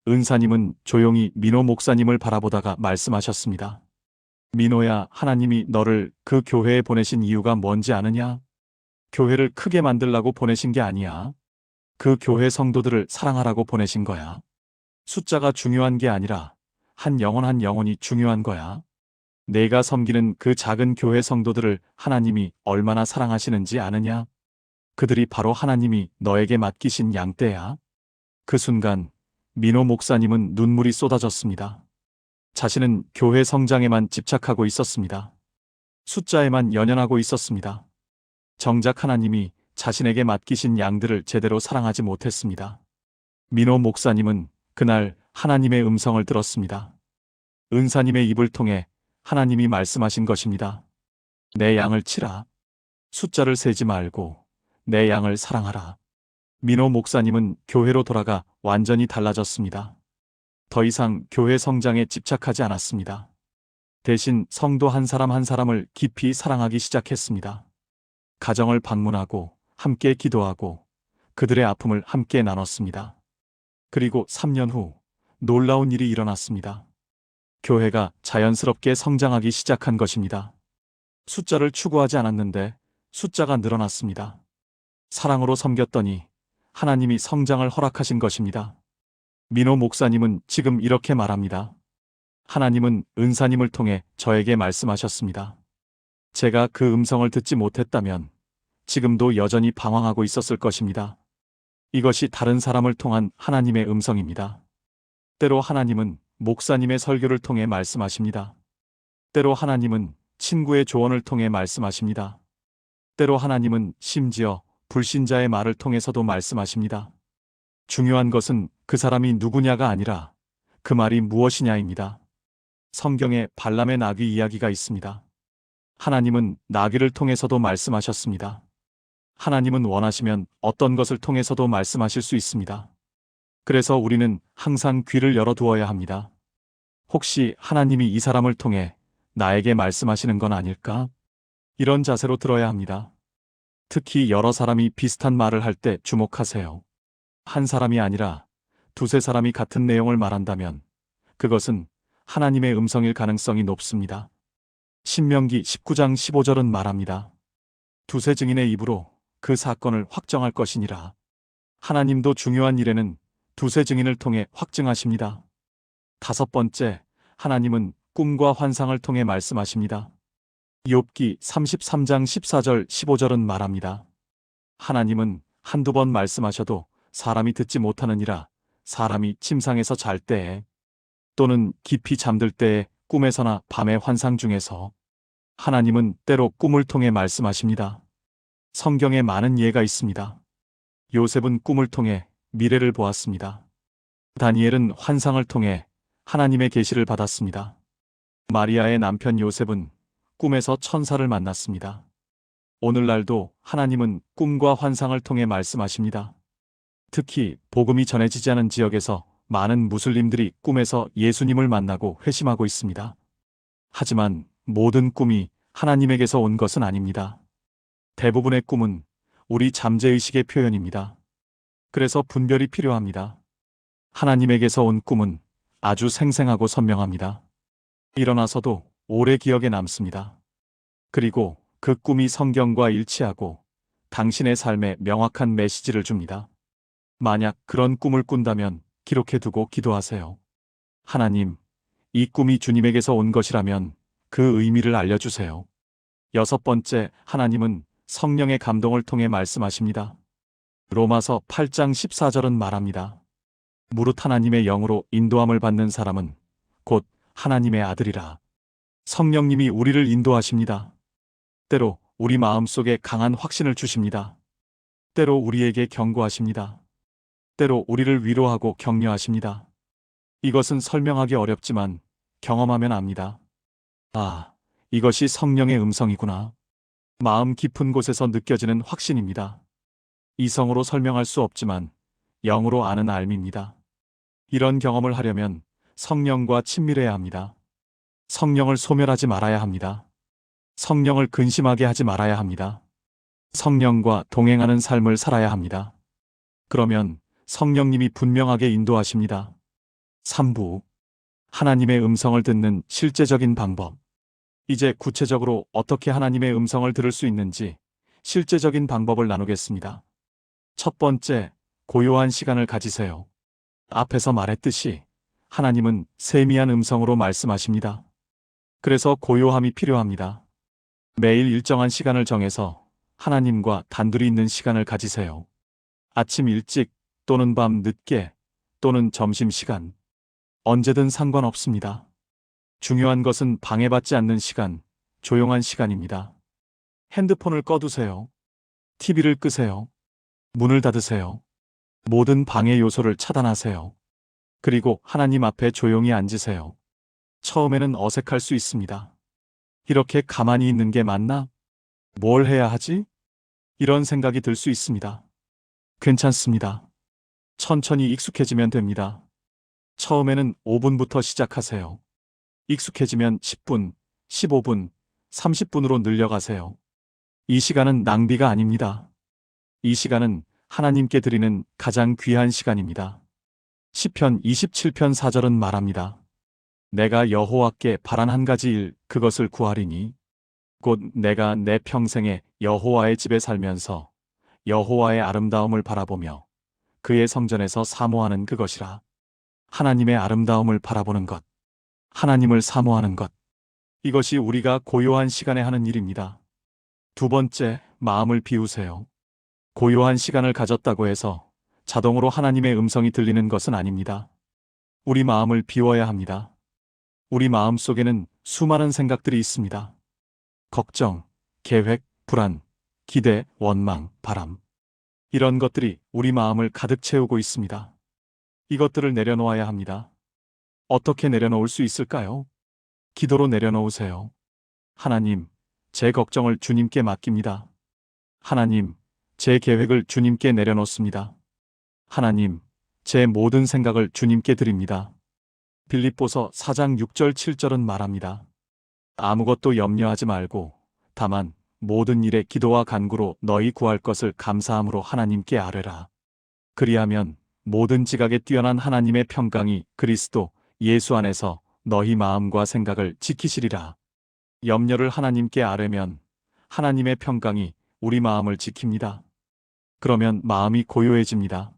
은사님은 조용히 민호 목사님을 바라보다가 말씀하셨습니다. 민호야, 하나님이 너를 그 교회에 보내신 이유가 뭔지 아느냐? 교회를 크게 만들라고 보내신 게 아니야. 그 교회 성도들을 사랑하라고 보내신 거야. 숫자가 중요한 게 아니라 한 영혼이 중요한 거야. 내가 섬기는 그 작은 교회 성도들을 하나님이 얼마나 사랑하시는지 아느냐? 그들이 바로 하나님이 너에게 맡기신 양떼야. 그 순간 민호 목사님은 눈물이 쏟아졌습니다. 자신은 교회 성장에만 집착하고 있었습니다. 숫자에만 연연하고 있었습니다. 정작 하나님이 자신에게 맡기신 양들을 제대로 사랑하지 못했습니다. 민호 목사님은 그날 하나님의 음성을 들었습니다. 은사님의 입을 통해 하나님이 말씀하신 것입니다. 내 양을 치라. 숫자를 세지 말고 내 양을 사랑하라. 민호 목사님은 교회로 돌아가 완전히 달라졌습니다. 더 이상 교회 성장에 집착하지 않았습니다. 대신 성도 한 사람 한 사람을 깊이 사랑하기 시작했습니다. 가정을 방문하고 함께 기도하고 그들의 아픔을 함께 나눴습니다. 그리고 3년 후 놀라운 일이 일어났습니다. 교회가 자연스럽게 성장하기 시작한 것입니다. 숫자를 추구하지 않았는데 숫자가 늘어났습니다. 사랑으로 섬겼더니 하나님이 성장을 허락하신 것입니다. 민호 목사님은 지금 이렇게 말합니다. 하나님은 은사님을 통해 저에게 말씀하셨습니다. 제가 그 음성을 듣지 못했다면 지금도 여전히 방황하고 있었을 것입니다. 이것이 다른 사람을 통한 하나님의 음성입니다. 때로 하나님은 목사님의 설교를 통해 말씀하십니다. 때로 하나님은 친구의 조언을 통해 말씀하십니다. 때로 하나님은 심지어 불신자의 말을 통해서도 말씀하십니다. 중요한 것은 그 사람이 누구냐가 아니라 그 말이 무엇이냐입니다. 성경에 발람의 나귀 이야기가 있습니다. 하나님은 나귀를 통해서도 말씀하셨습니다. 하나님은 원하시면 어떤 것을 통해서도 말씀하실 수 있습니다. 그래서 우리는 항상 귀를 열어두어야 합니다. 혹시 하나님이 이 사람을 통해 나에게 말씀하시는 건 아닐까? 이런 자세로 들어야 합니다. 특히 여러 사람이 비슷한 말을 할 때 주목하세요. 한 사람이 아니라 두세 사람이 같은 내용을 말한다면 그것은 하나님의 음성일 가능성이 높습니다. 신명기 19장 15절은 말합니다. 두세 증인의 입으로 그 사건을 확정할 것이니라. 하나님도 중요한 일에는 두세 증인을 통해 확증하십니다. 다섯 번째, 하나님은 꿈과 환상을 통해 말씀하십니다. 욥기 33장 14절 15절은 말합니다. 하나님은 한두 번 말씀하셔도 사람이 듣지 못하느니라. 사람이 침상에서 잘 때에 또는 깊이 잠들 때에 꿈에서나 밤의 환상 중에서 하나님은 때로 꿈을 통해 말씀하십니다. 성경에 많은 예가 있습니다. 요셉은 꿈을 통해 미래를 보았습니다. 다니엘은 환상을 통해 하나님의 계시를 받았습니다. 마리아의 남편 요셉은 꿈에서 천사를 만났습니다. 오늘날도 하나님은 꿈과 환상을 통해 말씀하십니다. 특히 복음이 전해지지 않은 지역에서 많은 무슬림들이 꿈에서 예수님을 만나고 회심하고 있습니다. 하지만 모든 꿈이 하나님에게서 온 것은 아닙니다. 대부분의 꿈은 우리 잠재의식의 표현입니다. 그래서 분별이 필요합니다. 하나님에게서 온 꿈은 아주 생생하고 선명합니다. 일어나서도 오래 기억에 남습니다. 그리고 그 꿈이 성경과 일치하고 당신의 삶에 명확한 메시지를 줍니다. 만약 그런 꿈을 꾼다면 기록해두고 기도하세요. 하나님, 이 꿈이 주님에게서 온 것이라면 그 의미를 알려주세요. 여섯 번째, 하나님은 성령의 감동을 통해 말씀하십니다. 로마서 8장 14절은 말합니다. 무릇 하나님의 영으로 인도함을 받는 사람은 곧 하나님의 아들이라. 성령님이 우리를 인도하십니다. 때로 우리 마음속에 강한 확신을 주십니다. 때로 우리에게 경고하십니다. 때로 우리를 위로하고 격려하십니다. 이것은 설명하기 어렵지만 경험하면 압니다. 아, 이것이 성령의 음성이구나. 마음 깊은 곳에서 느껴지는 확신입니다. 이성으로 설명할 수 없지만 영으로 아는 알미입니다. 이런 경험을 하려면 성령과 친밀해야 합니다. 성령을 소멸하지 말아야 합니다. 성령을 근심하게 하지 말아야 합니다. 성령과 동행하는 삶을 살아야 합니다. 그러면 성령님이 분명하게 인도하십니다. 3부. 하나님의 음성을 듣는 실제적인 방법. 이제 구체적으로 어떻게 하나님의 음성을 들을 수 있는지 실제적인 방법을 나누겠습니다. 첫 번째, 고요한 시간을 가지세요. 앞에서 말했듯이 하나님은 세미한 음성으로 말씀하십니다. 그래서 고요함이 필요합니다. 매일 일정한 시간을 정해서 하나님과 단둘이 있는 시간을 가지세요. 아침 일찍 또는 밤 늦게 또는 점심시간. 언제든 상관없습니다. 중요한 것은 방해받지 않는 시간, 조용한 시간입니다. 핸드폰을 꺼두세요. TV를 끄세요. 문을 닫으세요. 모든 방해 요소를 차단하세요. 그리고 하나님 앞에 조용히 앉으세요. 처음에는 어색할 수 있습니다. 이렇게 가만히 있는 게 맞나? 뭘 해야 하지? 이런 생각이 들 수 있습니다. 괜찮습니다. 천천히 익숙해지면 됩니다. 처음에는 5분부터 시작하세요. 익숙해지면 10분, 15분, 30분으로 늘려가세요. 이 시간은 낭비가 아닙니다. 이 시간은 하나님께 드리는 가장 귀한 시간입니다. 시편 27편 4절은 말합니다. 내가 여호와께 바란 한 가지 일, 그것을 구하리니 곧 내가 내 평생에 여호와의 집에 살면서 여호와의 아름다움을 바라보며 그의 성전에서 사모하는 그것이라. 하나님의 아름다움을 바라보는 것, 하나님을 사모하는 것, 이것이 우리가 고요한 시간에 하는 일입니다. 두 번째, 마음을 비우세요. 고요한 시간을 가졌다고 해서 자동으로 하나님의 음성이 들리는 것은 아닙니다. 우리 마음을 비워야 합니다. 우리 마음 속에는 수많은 생각들이 있습니다. 걱정, 계획, 불안, 기대, 원망, 바람. 이런 것들이 우리 마음을 가득 채우고 있습니다. 이것들을 내려놓아야 합니다. 어떻게 내려놓을 수 있을까요? 기도로 내려놓으세요. 하나님, 제 걱정을 주님께 맡깁니다. 하나님, 제 계획을 주님께 내려놓습니다. 하나님, 제 모든 생각을 주님께 드립니다. 빌립보서 4장 6절 7절은 말합니다. 아무것도 염려하지 말고 다만 모든 일에 기도와 간구로 너희 구할 것을 감사함으로 하나님께 아뢰라. 그리하면 모든 지각에 뛰어난 하나님의 평강이 그리스도 예수 안에서 너희 마음과 생각을 지키시리라. 염려를 하나님께 아뢰면 하나님의 평강이 우리 마음을 지킵니다. 그러면 마음이 고요해집니다.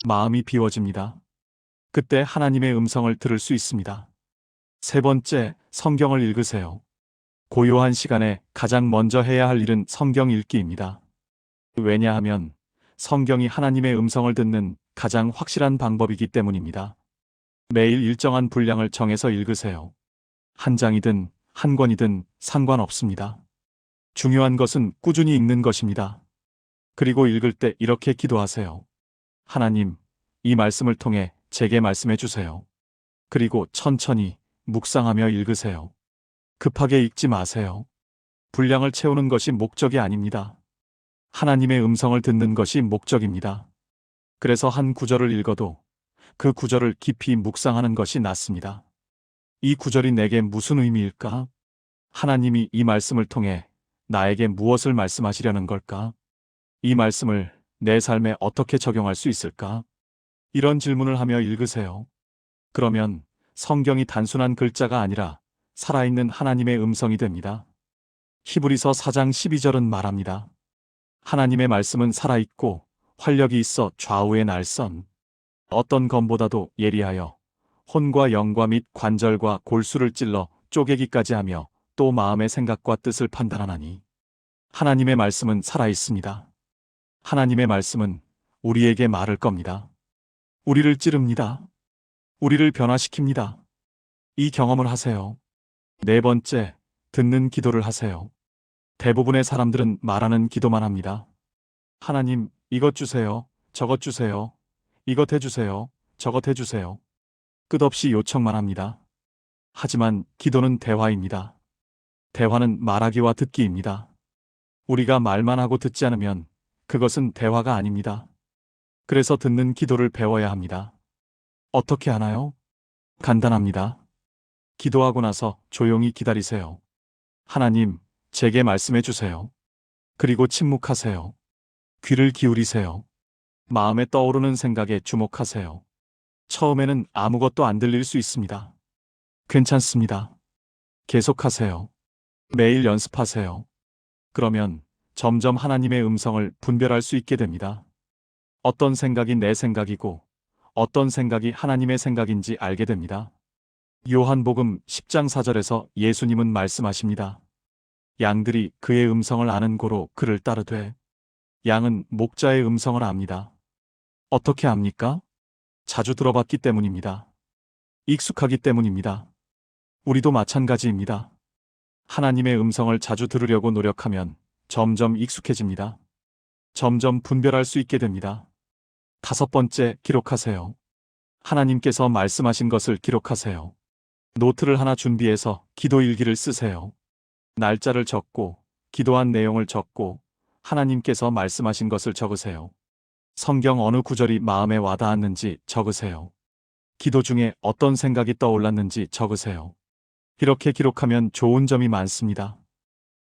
마음이 비워집니다. 그때 하나님의 음성을 들을 수 있습니다. 세 번째, 성경을 읽으세요. 고요한 시간에 가장 먼저 해야 할 일은 성경 읽기입니다. 왜냐하면 성경이 하나님의 음성을 듣는 가장 확실한 방법이기 때문입니다. 매일 일정한 분량을 정해서 읽으세요. 한 장이든 한 권이든 상관없습니다. 중요한 것은 꾸준히 읽는 것입니다. 그리고 읽을 때 이렇게 기도하세요. 하나님, 이 말씀을 통해 제게 말씀해 주세요. 그리고 천천히 묵상하며 읽으세요. 급하게 읽지 마세요. 분량을 채우는 것이 목적이 아닙니다. 하나님의 음성을 듣는 것이 목적입니다. 그래서 한 구절을 읽어도 그 구절을 깊이 묵상하는 것이 낫습니다. 이 구절이 내게 무슨 의미일까? 하나님이 이 말씀을 통해 나에게 무엇을 말씀하시려는 걸까? 이 말씀을 내 삶에 어떻게 적용할 수 있을까? 이런 질문을 하며 읽으세요. 그러면 성경이 단순한 글자가 아니라 살아있는 하나님의 음성이 됩니다. 히브리서 4장 12절은 말합니다. 하나님의 말씀은 살아있고 활력이 있어 좌우의 날선 어떤 검보다도 예리하여 혼과 영과 및 관절과 골수를 찔러 쪼개기까지 하며 또 마음의 생각과 뜻을 판단하나니 하나님의 말씀은 살아있습니다. 하나님의 말씀은 우리에게 말할 겁니다. 우리를 찌릅니다. 우리를 변화시킵니다. 이 경험을 하세요. 네 번째, 듣는 기도를 하세요. 대부분의 사람들은 말하는 기도만 합니다. 하나님, 이것 주세요. 저것 주세요. 이것 해주세요. 저것 해주세요. 끝없이 요청만 합니다. 하지만 기도는 대화입니다. 대화는 말하기와 듣기입니다. 우리가 말만 하고 듣지 않으면 그것은 대화가 아닙니다. 그래서 듣는 기도를 배워야 합니다. 어떻게 하나요? 간단합니다. 기도하고 나서 조용히 기다리세요. 하나님, 제게 말씀해 주세요. 그리고 침묵하세요. 귀를 기울이세요. 마음에 떠오르는 생각에 주목하세요. 처음에는 아무것도 안 들릴 수 있습니다. 괜찮습니다. 계속하세요. 매일 연습하세요. 그러면 점점 하나님의 음성을 분별할 수 있게 됩니다. 어떤 생각이 내 생각이고 어떤 생각이 하나님의 생각인지 알게 됩니다. 요한복음 10장 4절에서 예수님은 말씀하십니다. 양들이 그의 음성을 아는 고로 그를 따르되 양은 목자의 음성을 압니다. 어떻게 압니까? 자주 들어봤기 때문입니다. 익숙하기 때문입니다. 우리도 마찬가지입니다. 하나님의 음성을 자주 들으려고 노력하면 점점 익숙해집니다. 점점 분별할 수 있게 됩니다. 다섯 번째, 기록하세요. 하나님께서 말씀하신 것을 기록하세요. 노트를 하나 준비해서 기도 일기를 쓰세요. 날짜를 적고, 기도한 내용을 적고, 하나님께서 말씀하신 것을 적으세요. 성경 어느 구절이 마음에 와닿았는지 적으세요. 기도 중에 어떤 생각이 떠올랐는지 적으세요. 이렇게 기록하면 좋은 점이 많습니다.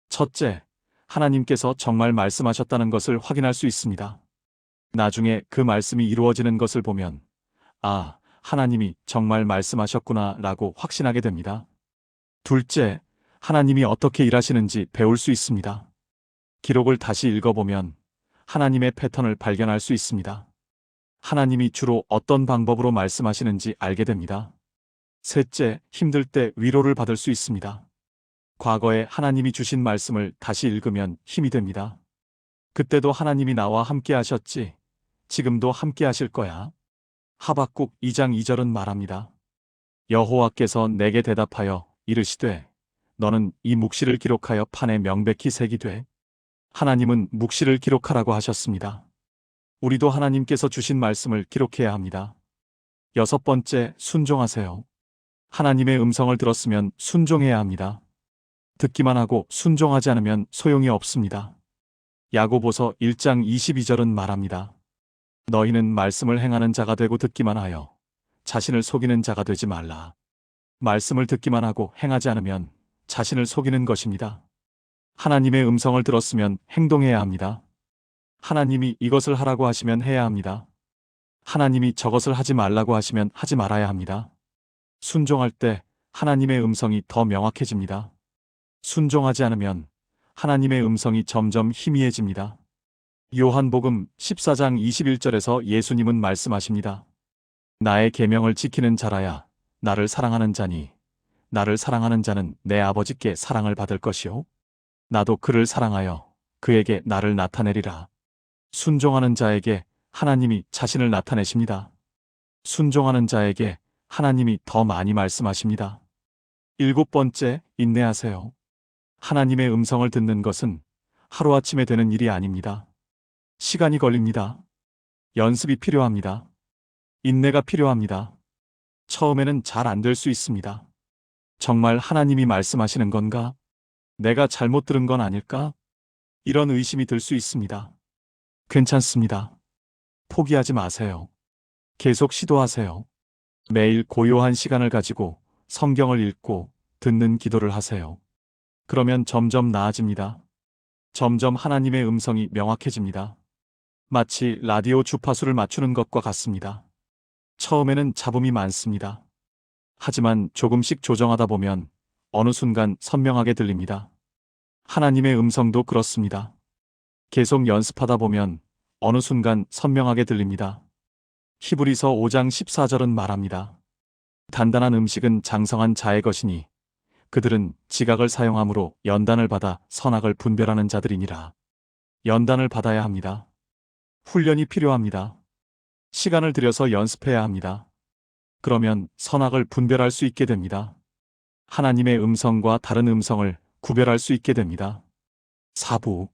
첫째, 하나님께서 정말 말씀하셨다는 것을 확인할 수 있습니다. 나중에 그 말씀이 이루어지는 것을 보면, 아, 하나님이 정말 말씀하셨구나 라고 확신하게 됩니다. 둘째, 하나님이 어떻게 일하시는지 배울 수 있습니다. 기록을 다시 읽어보면 하나님의 패턴을 발견할 수 있습니다. 하나님이 주로 어떤 방법으로 말씀하시는지 알게 됩니다. 셋째, 힘들 때 위로를 받을 수 있습니다. 과거에 하나님이 주신 말씀을 다시 읽으면 힘이 됩니다. 그때도 하나님이 나와 함께 하셨지, 지금도 함께 하실 거야. 하박국 2장 2절은 말합니다. 여호와께서 내게 대답하여 이르시되 너는 이 묵시를 기록하여 판에 명백히 새기되 하나님은 묵시를 기록하라고 하셨습니다. 우리도 하나님께서 주신 말씀을 기록해야 합니다. 여섯 번째, 순종하세요. 하나님의 음성을 들었으면 순종해야 합니다. 듣기만 하고 순종하지 않으면 소용이 없습니다. 야고보서 1장 22절은 말합니다. 너희는 말씀을 행하는 자가 되고 듣기만 하여 자신을 속이는 자가 되지 말라. 말씀을 듣기만 하고 행하지 않으면 자신을 속이는 것입니다. 하나님의 음성을 들었으면 행동해야 합니다. 하나님이 이것을 하라고 하시면 해야 합니다. 하나님이 저것을 하지 말라고 하시면 하지 말아야 합니다. 순종할 때 하나님의 음성이 더 명확해집니다. 순종하지 않으면 하나님의 음성이 점점 희미해집니다. 요한복음 14장 21절에서 예수님은 말씀하십니다. 나의 계명을 지키는 자라야 나를 사랑하는 자니 나를 사랑하는 자는 내 아버지께 사랑을 받을 것이요 나도 그를 사랑하여 그에게 나를 나타내리라. 순종하는 자에게 하나님이 자신을 나타내십니다. 순종하는 자에게 하나님이 더 많이 말씀하십니다. 일곱 번째, 인내하세요. 하나님의 음성을 듣는 것은 하루아침에 되는 일이 아닙니다. 시간이 걸립니다. 연습이 필요합니다. 인내가 필요합니다. 처음에는 잘 안 될 수 있습니다. 정말 하나님이 말씀하시는 건가? 내가 잘못 들은 건 아닐까? 이런 의심이 들 수 있습니다. 괜찮습니다. 포기하지 마세요. 계속 시도하세요. 매일 고요한 시간을 가지고 성경을 읽고 듣는 기도를 하세요. 그러면 점점 나아집니다. 점점 하나님의 음성이 명확해집니다. 마치 라디오 주파수를 맞추는 것과 같습니다. 처음에는 잡음이 많습니다. 하지만 조금씩 조정하다 보면 어느 순간 선명하게 들립니다. 하나님의 음성도 그렇습니다. 계속 연습하다 보면 어느 순간 선명하게 들립니다. 히브리서 5장 14절은 말합니다. 단단한 음식은 장성한 자의 것이니 그들은 지각을 사용함으로 연단을 받아 선악을 분별하는 자들이니라. 연단을 받아야 합니다. 훈련이 필요합니다. 시간을 들여서 연습해야 합니다. 그러면 선악을 분별할 수 있게 됩니다. 하나님의 음성과 다른 음성을 구별할 수 있게 됩니다. 4부.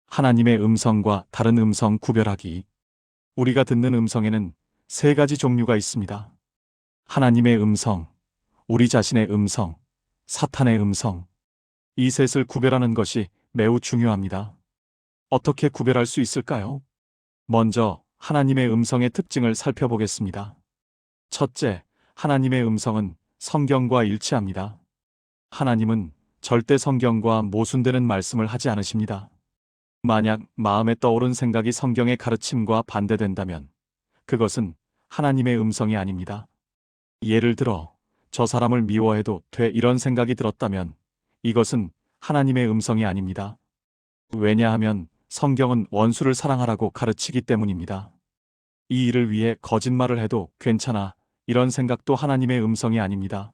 하나님의 음성과 다른 음성 구별하기. 우리가 듣는 음성에는 세 가지 종류가 있습니다. 하나님의 음성, 우리 자신의 음성, 사탄의 음성. 이 셋을 구별하는 것이 매우 중요합니다. 어떻게 구별할 수 있을까요? 먼저 하나님의 음성의 특징을 살펴보겠습니다. 첫째, 하나님의 음성은 성경과 일치합니다. 하나님은 절대 성경과 모순되는 말씀을 하지 않으십니다. 만약 마음에 떠오른 생각이 성경의 가르침과 반대된다면 그것은 하나님의 음성이 아닙니다. 예를 들어 저 사람을 미워해도 돼 이런 생각이 들었다면 이것은 하나님의 음성이 아닙니다. 왜냐하면 성경은 원수를 사랑하라고 가르치기 때문입니다. 이 일을 위해 거짓말을 해도 괜찮아 이런 생각도 하나님의 음성이 아닙니다.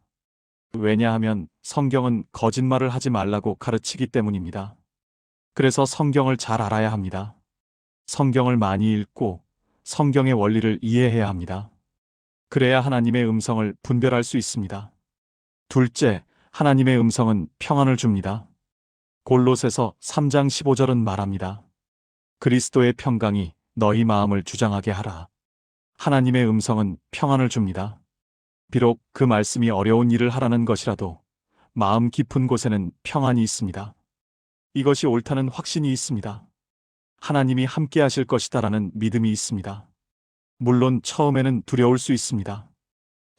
왜냐하면 성경은 거짓말을 하지 말라고 가르치기 때문입니다. 그래서 성경을 잘 알아야 합니다. 성경을 많이 읽고 성경의 원리를 이해해야 합니다. 그래야 하나님의 음성을 분별할 수 있습니다. 둘째, 하나님의 음성은 평안을 줍니다. 골로새서 3장 15절은 말합니다. 그리스도의 평강이 너희 마음을 주장하게 하라. 하나님의 음성은 평안을 줍니다. 비록 그 말씀이 어려운 일을 하라는 것이라도 마음 깊은 곳에는 평안이 있습니다. 이것이 옳다는 확신이 있습니다. 하나님이 함께 하실 것이다라는 믿음이 있습니다. 물론 처음에는 두려울 수 있습니다.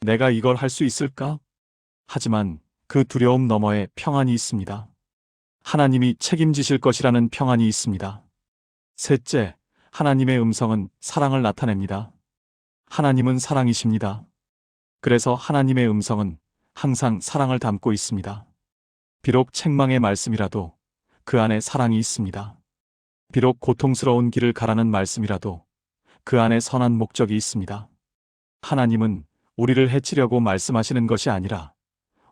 내가 이걸 할 수 있을까? 하지만 그 두려움 너머에 평안이 있습니다. 하나님이 책임지실 것이라는 평안이 있습니다. 셋째, 하나님의 음성은 사랑을 나타냅니다. 하나님은 사랑이십니다. 그래서 하나님의 음성은 항상 사랑을 담고 있습니다. 비록 책망의 말씀이라도 그 안에 사랑이 있습니다. 비록 고통스러운 길을 가라는 말씀이라도 그 안에 선한 목적이 있습니다. 하나님은 우리를 해치려고 말씀하시는 것이 아니라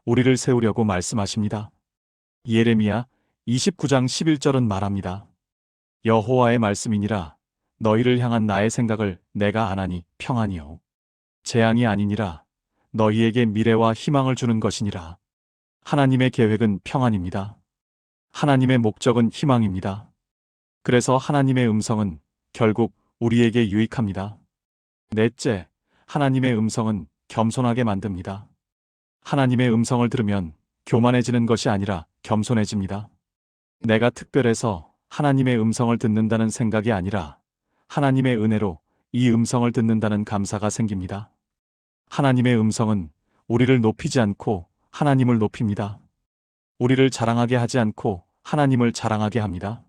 우리를 세우려고 말씀하십니다. 예레미야 29장 11절은 말합니다. 여호와의 말씀이니라 너희를 향한 나의 생각을 내가 아나니 평안이요 재앙이 아니니라 너희에게 미래와 희망을 주는 것이니라. 하나님의 계획은 평안입니다. 하나님의 목적은 희망입니다. 그래서 하나님의 음성은 결국 우리에게 유익합니다. 넷째, 하나님의 음성은 겸손하게 만듭니다. 하나님의 음성을 들으면 교만해지는 것이 아니라 겸손해집니다. 내가 특별해서 하나님의 음성을 듣는다는 생각이 아니라 하나님의 은혜로 이 음성을 듣는다는 감사가 생깁니다. 하나님의 음성은 우리를 높이지 않고 하나님을 높입니다. 우리를 자랑하게 하지 않고 하나님을 자랑하게 합니다.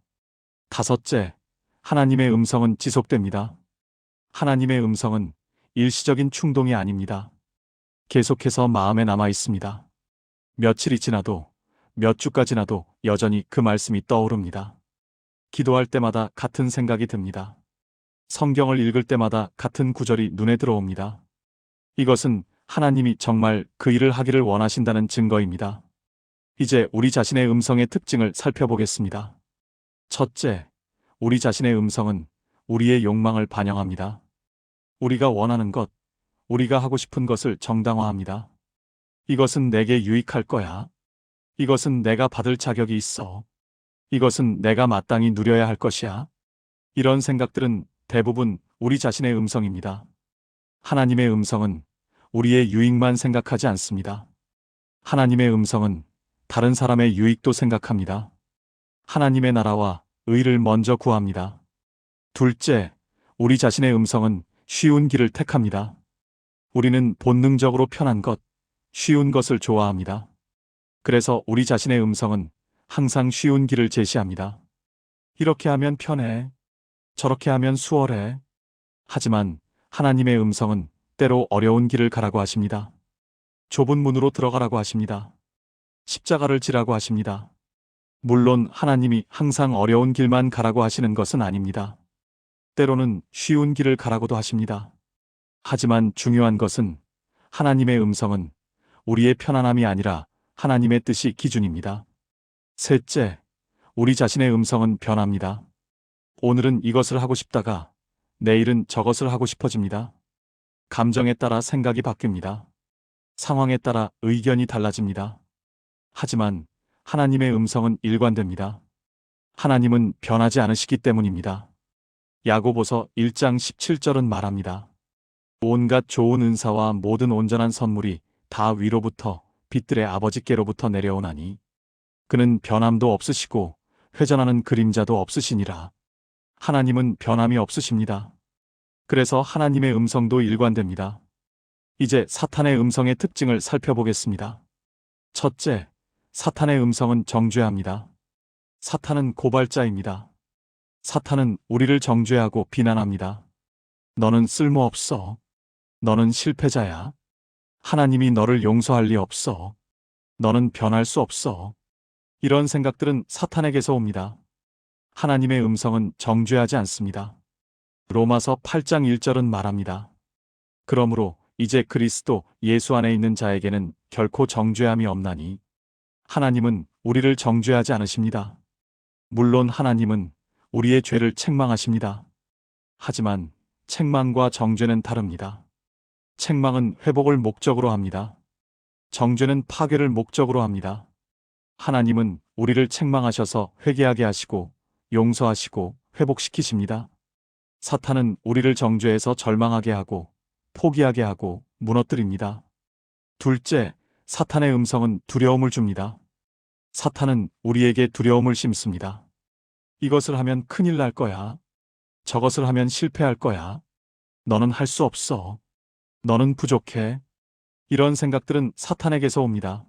다섯째, 하나님의 음성은 지속됩니다. 하나님의 음성은 일시적인 충동이 아닙니다. 계속해서 마음에 남아 있습니다. 며칠이 지나도 몇 주가 지나도 여전히 그 말씀이 떠오릅니다. 기도할 때마다 같은 생각이 듭니다. 성경을 읽을 때마다 같은 구절이 눈에 들어옵니다. 이것은 하나님이 정말 그 일을 하기를 원하신다는 증거입니다. 이제 우리 자신의 음성의 특징을 살펴보겠습니다. 첫째, 우리 자신의 음성은 우리의 욕망을 반영합니다. 우리가 원하는 것, 우리가 하고 싶은 것을 정당화합니다. 이것은 내게 유익할 거야. 이것은 내가 받을 자격이 있어. 이것은 내가 마땅히 누려야 할 것이야. 이런 생각들은 대부분 우리 자신의 음성입니다. 하나님의 음성은 우리의 유익만 생각하지 않습니다. 하나님의 음성은 다른 사람의 유익도 생각합니다. 하나님의 나라와 의를 먼저 구합니다. 둘째, 우리 자신의 음성은 쉬운 길을 택합니다. 우리는 본능적으로 편한 것, 쉬운 것을 좋아합니다. 그래서 우리 자신의 음성은 항상 쉬운 길을 제시합니다. 이렇게 하면 편해. 저렇게 하면 수월해. 하지만 하나님의 음성은 때로 어려운 길을 가라고 하십니다. 좁은 문으로 들어가라고 하십니다. 십자가를 지라고 하십니다. 물론 하나님이 항상 어려운 길만 가라고 하시는 것은 아닙니다. 때로는 쉬운 길을 가라고도 하십니다. 하지만 중요한 것은 하나님의 음성은 우리의 편안함이 아니라 하나님의 뜻이 기준입니다. 셋째, 우리 자신의 음성은 변합니다. 오늘은 이것을 하고 싶다가 내일은 저것을 하고 싶어집니다. 감정에 따라 생각이 바뀝니다. 상황에 따라 의견이 달라집니다. 하지만 하나님의 음성은 일관됩니다. 하나님은 변하지 않으시기 때문입니다. 야고보서 1장 17절은 말합니다. 온갖 좋은 은사와 모든 온전한 선물이 다 위로부터 빛들의 아버지께로부터 내려오나니 그는 변함도 없으시고 회전하는 그림자도 없으시니라. 하나님은 변함이 없으십니다. 그래서 하나님의 음성도 일관됩니다. 이제 사탄의 음성의 특징을 살펴보겠습니다. 첫째, 사탄의 음성은 정죄합니다. 사탄은 고발자입니다. 사탄은 우리를 정죄하고 비난합니다. 너는 쓸모없어. 너는 실패자야. 하나님이 너를 용서할 리 없어. 너는 변할 수 없어. 이런 생각들은 사탄에게서 옵니다. 하나님의 음성은 정죄하지 않습니다. 로마서 8장 1절은 말합니다. 그러므로 이제 그리스도 예수 안에 있는 자에게는 결코 정죄함이 없나니 하나님은 우리를 정죄하지 않으십니다. 물론 하나님은 우리의 죄를 책망하십니다. 하지만 책망과 정죄는 다릅니다. 책망은 회복을 목적으로 합니다. 정죄는 파괴를 목적으로 합니다. 하나님은 우리를 책망하셔서 회개하게 하시고 용서하시고 회복시키십니다. 사탄은 우리를 정죄해서 절망하게 하고 포기하게 하고 무너뜨립니다. 둘째, 사탄의 음성은 두려움을 줍니다. 사탄은 우리에게 두려움을 심습니다. 이것을 하면 큰일 날 거야. 저것을 하면 실패할 거야. 너는 할 수 없어. 너는 부족해. 이런 생각들은 사탄에게서 옵니다.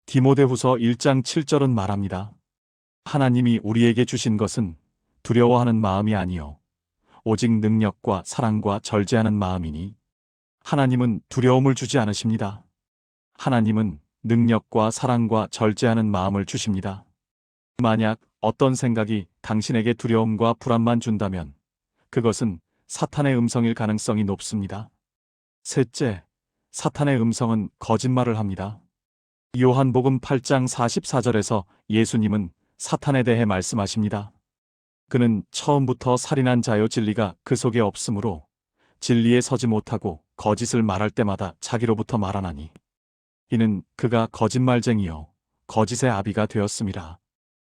디모데후서 1장 7절은 말합니다. 하나님이 우리에게 주신 것은 두려워하는 마음이 아니요 오직 능력과 사랑과 절제하는 마음이니 하나님은 두려움을 주지 않으십니다. 하나님은 능력과 사랑과 절제하는 마음을 주십니다. 만약 어떤 생각이 당신에게 두려움과 불안만 준다면 그것은 사탄의 음성일 가능성이 높습니다. 셋째, 사탄의 음성은 거짓말을 합니다. 요한복음 8장 44절에서 예수님은 사탄에 대해 말씀하십니다. 그는 처음부터 살인한 자요 진리가 그 속에 없으므로 진리에 서지 못하고 거짓을 말할 때마다 자기로부터 말하나니 이는 그가 거짓말쟁이요 거짓의 아비가 되었음이라.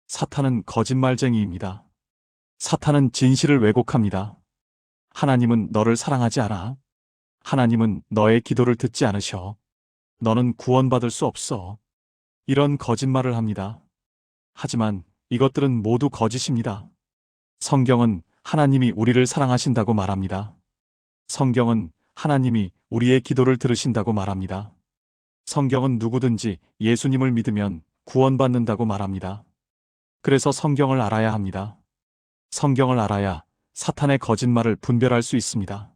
사탄은 거짓말쟁이입니다. 사탄은 진실을 왜곡합니다. 하나님은 너를 사랑하지 않아. 하나님은 너의 기도를 듣지 않으셔. 너는 구원받을 수 없어. 이런 거짓말을 합니다. 하지만 이것들은 모두 거짓입니다. 성경은 하나님이 우리를 사랑하신다고 말합니다. 성경은 하나님이 우리의 기도를 들으신다고 말합니다. 성경은 누구든지 예수님을 믿으면 구원받는다고 말합니다. 그래서 성경을 알아야 합니다. 성경을 알아야 사탄의 거짓말을 분별할 수 있습니다.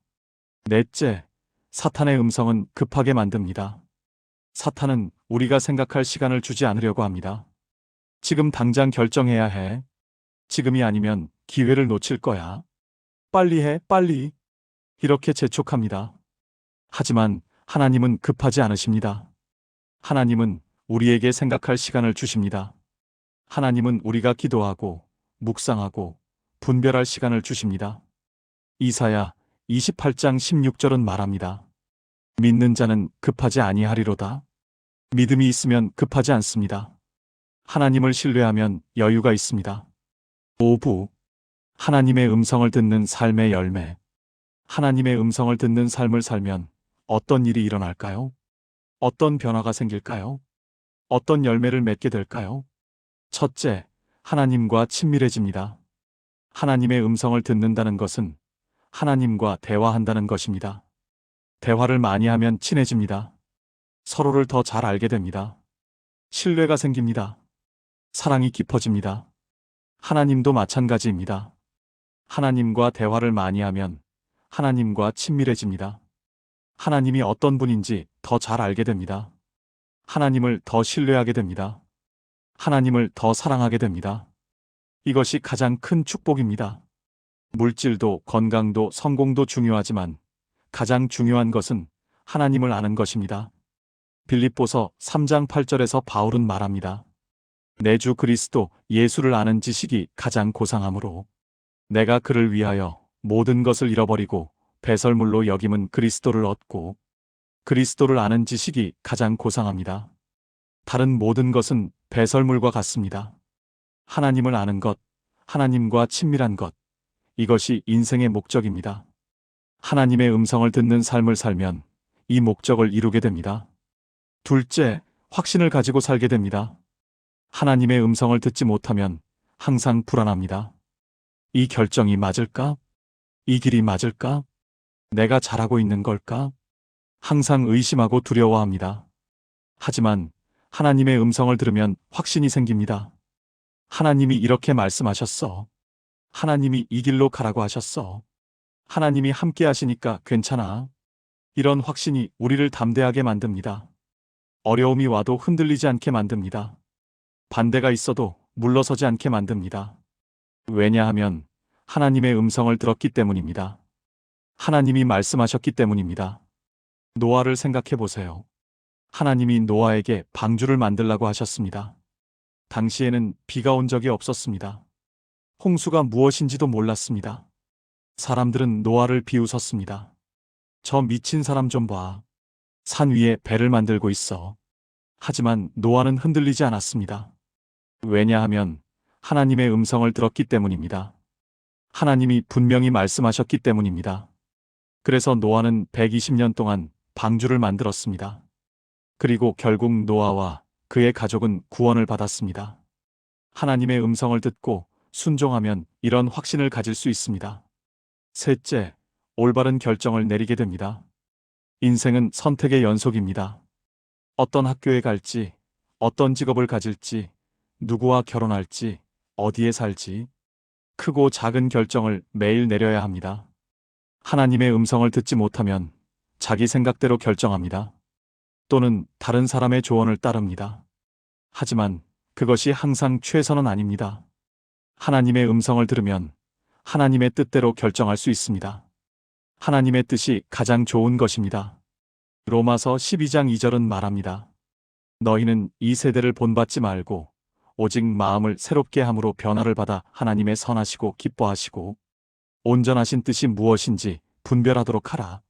넷째, 사탄의 음성은 급하게 만듭니다. 사탄은 우리가 생각할 시간을 주지 않으려고 합니다. 지금 당장 결정해야 해. 지금이 아니면 기회를 놓칠 거야. 빨리 해, 빨리. 이렇게 재촉합니다. 하지만 하나님은 급하지 않으십니다. 하나님은 우리에게 생각할 시간을 주십니다. 하나님은 우리가 기도하고 묵상하고 분별할 시간을 주십니다. 이사야 28장 16절은 말합니다. 믿는 자는 급하지 아니하리로다. 믿음이 있으면 급하지 않습니다. 하나님을 신뢰하면 여유가 있습니다. 5부. 하나님의 음성을 듣는 삶의 열매. 하나님의 음성을 듣는 삶을 살면 어떤 일이 일어날까요? 어떤 변화가 생길까요? 어떤 열매를 맺게 될까요? 첫째, 하나님과 친밀해집니다. 하나님의 음성을 듣는다는 것은 하나님과 대화한다는 것입니다. 대화를 많이 하면 친해집니다. 서로를 더 잘 알게 됩니다. 신뢰가 생깁니다. 사랑이 깊어집니다. 하나님도 마찬가지입니다. 하나님과 대화를 많이 하면 하나님과 친밀해집니다. 하나님이 어떤 분인지 더 잘 알게 됩니다. 하나님을 더 신뢰하게 됩니다. 하나님을 더 사랑하게 됩니다. 이것이 가장 큰 축복입니다. 물질도 건강도 성공도 중요하지만 가장 중요한 것은 하나님을 아는 것입니다. 빌립보서 3장 8절에서 바울은 말합니다. 내 주 그리스도 예수를 아는 지식이 가장 고상하므로 내가 그를 위하여 모든 것을 잃어버리고 배설물로 여김은 그리스도를 얻고 그리스도를 아는 지식이 가장 고상합니다. 다른 모든 것은 배설물과 같습니다. 하나님을 아는 것, 하나님과 친밀한 것, 이것이 인생의 목적입니다. 하나님의 음성을 듣는 삶을 살면 이 목적을 이루게 됩니다. 둘째, 확신을 가지고 살게 됩니다. 하나님의 음성을 듣지 못하면 항상 불안합니다. 이 결정이 맞을까? 이 길이 맞을까? 내가 잘하고 있는 걸까? 항상 의심하고 두려워합니다. 하지만 하나님의 음성을 들으면 확신이 생깁니다. 하나님이 이렇게 말씀하셨어. 하나님이 이 길로 가라고 하셨어. 하나님이 함께 하시니까 괜찮아. 이런 확신이 우리를 담대하게 만듭니다. 어려움이 와도 흔들리지 않게 만듭니다. 반대가 있어도 물러서지 않게 만듭니다. 왜냐하면 하나님의 음성을 들었기 때문입니다. 하나님이 말씀하셨기 때문입니다. 노아를 생각해 보세요. 하나님이 노아에게 방주를 만들라고 하셨습니다. 당시에는 비가 온 적이 없었습니다. 홍수가 무엇인지도 몰랐습니다. 사람들은 노아를 비웃었습니다. 저 미친 사람 좀 봐. 산 위에 배를 만들고 있어. 하지만 노아는 흔들리지 않았습니다. 왜냐하면 하나님의 음성을 들었기 때문입니다. 하나님이 분명히 말씀하셨기 때문입니다. 그래서 노아는 120년 동안 방주를 만들었습니다. 그리고 결국 노아와 그의 가족은 구원을 받았습니다. 하나님의 음성을 듣고 순종하면 이런 확신을 가질 수 있습니다. 셋째, 올바른 결정을 내리게 됩니다. 인생은 선택의 연속입니다. 어떤 학교에 갈지, 어떤 직업을 가질지, 누구와 결혼할지, 어디에 살지, 크고 작은 결정을 매일 내려야 합니다. 하나님의 음성을 듣지 못하면 자기 생각대로 결정합니다. 또는 다른 사람의 조언을 따릅니다. 하지만 그것이 항상 최선은 아닙니다. 하나님의 음성을 들으면 하나님의 뜻대로 결정할 수 있습니다. 하나님의 뜻이 가장 좋은 것입니다. 로마서 12장 2절은 말합니다. 너희는 이 세대를 본받지 말고 오직 마음을 새롭게 함으로 변화를 받아 하나님의 선하시고 기뻐하시고 온전하신 뜻이 무엇인지 분별하도록 하라.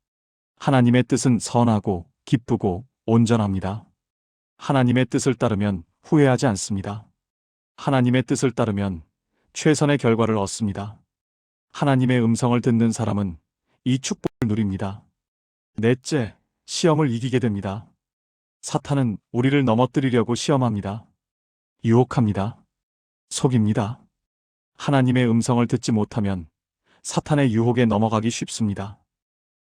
하나님의 뜻은 선하고 기쁘고 온전합니다. 하나님의 뜻을 따르면 후회하지 않습니다. 하나님의 뜻을 따르면 최선의 결과를 얻습니다. 하나님의 음성을 듣는 사람은 이 축복을 누립니다. 넷째, 시험을 이기게 됩니다. 사탄은 우리를 넘어뜨리려고 시험합니다. 유혹합니다. 속입니다. 하나님의 음성을 듣지 못하면 사탄의 유혹에 넘어가기 쉽습니다.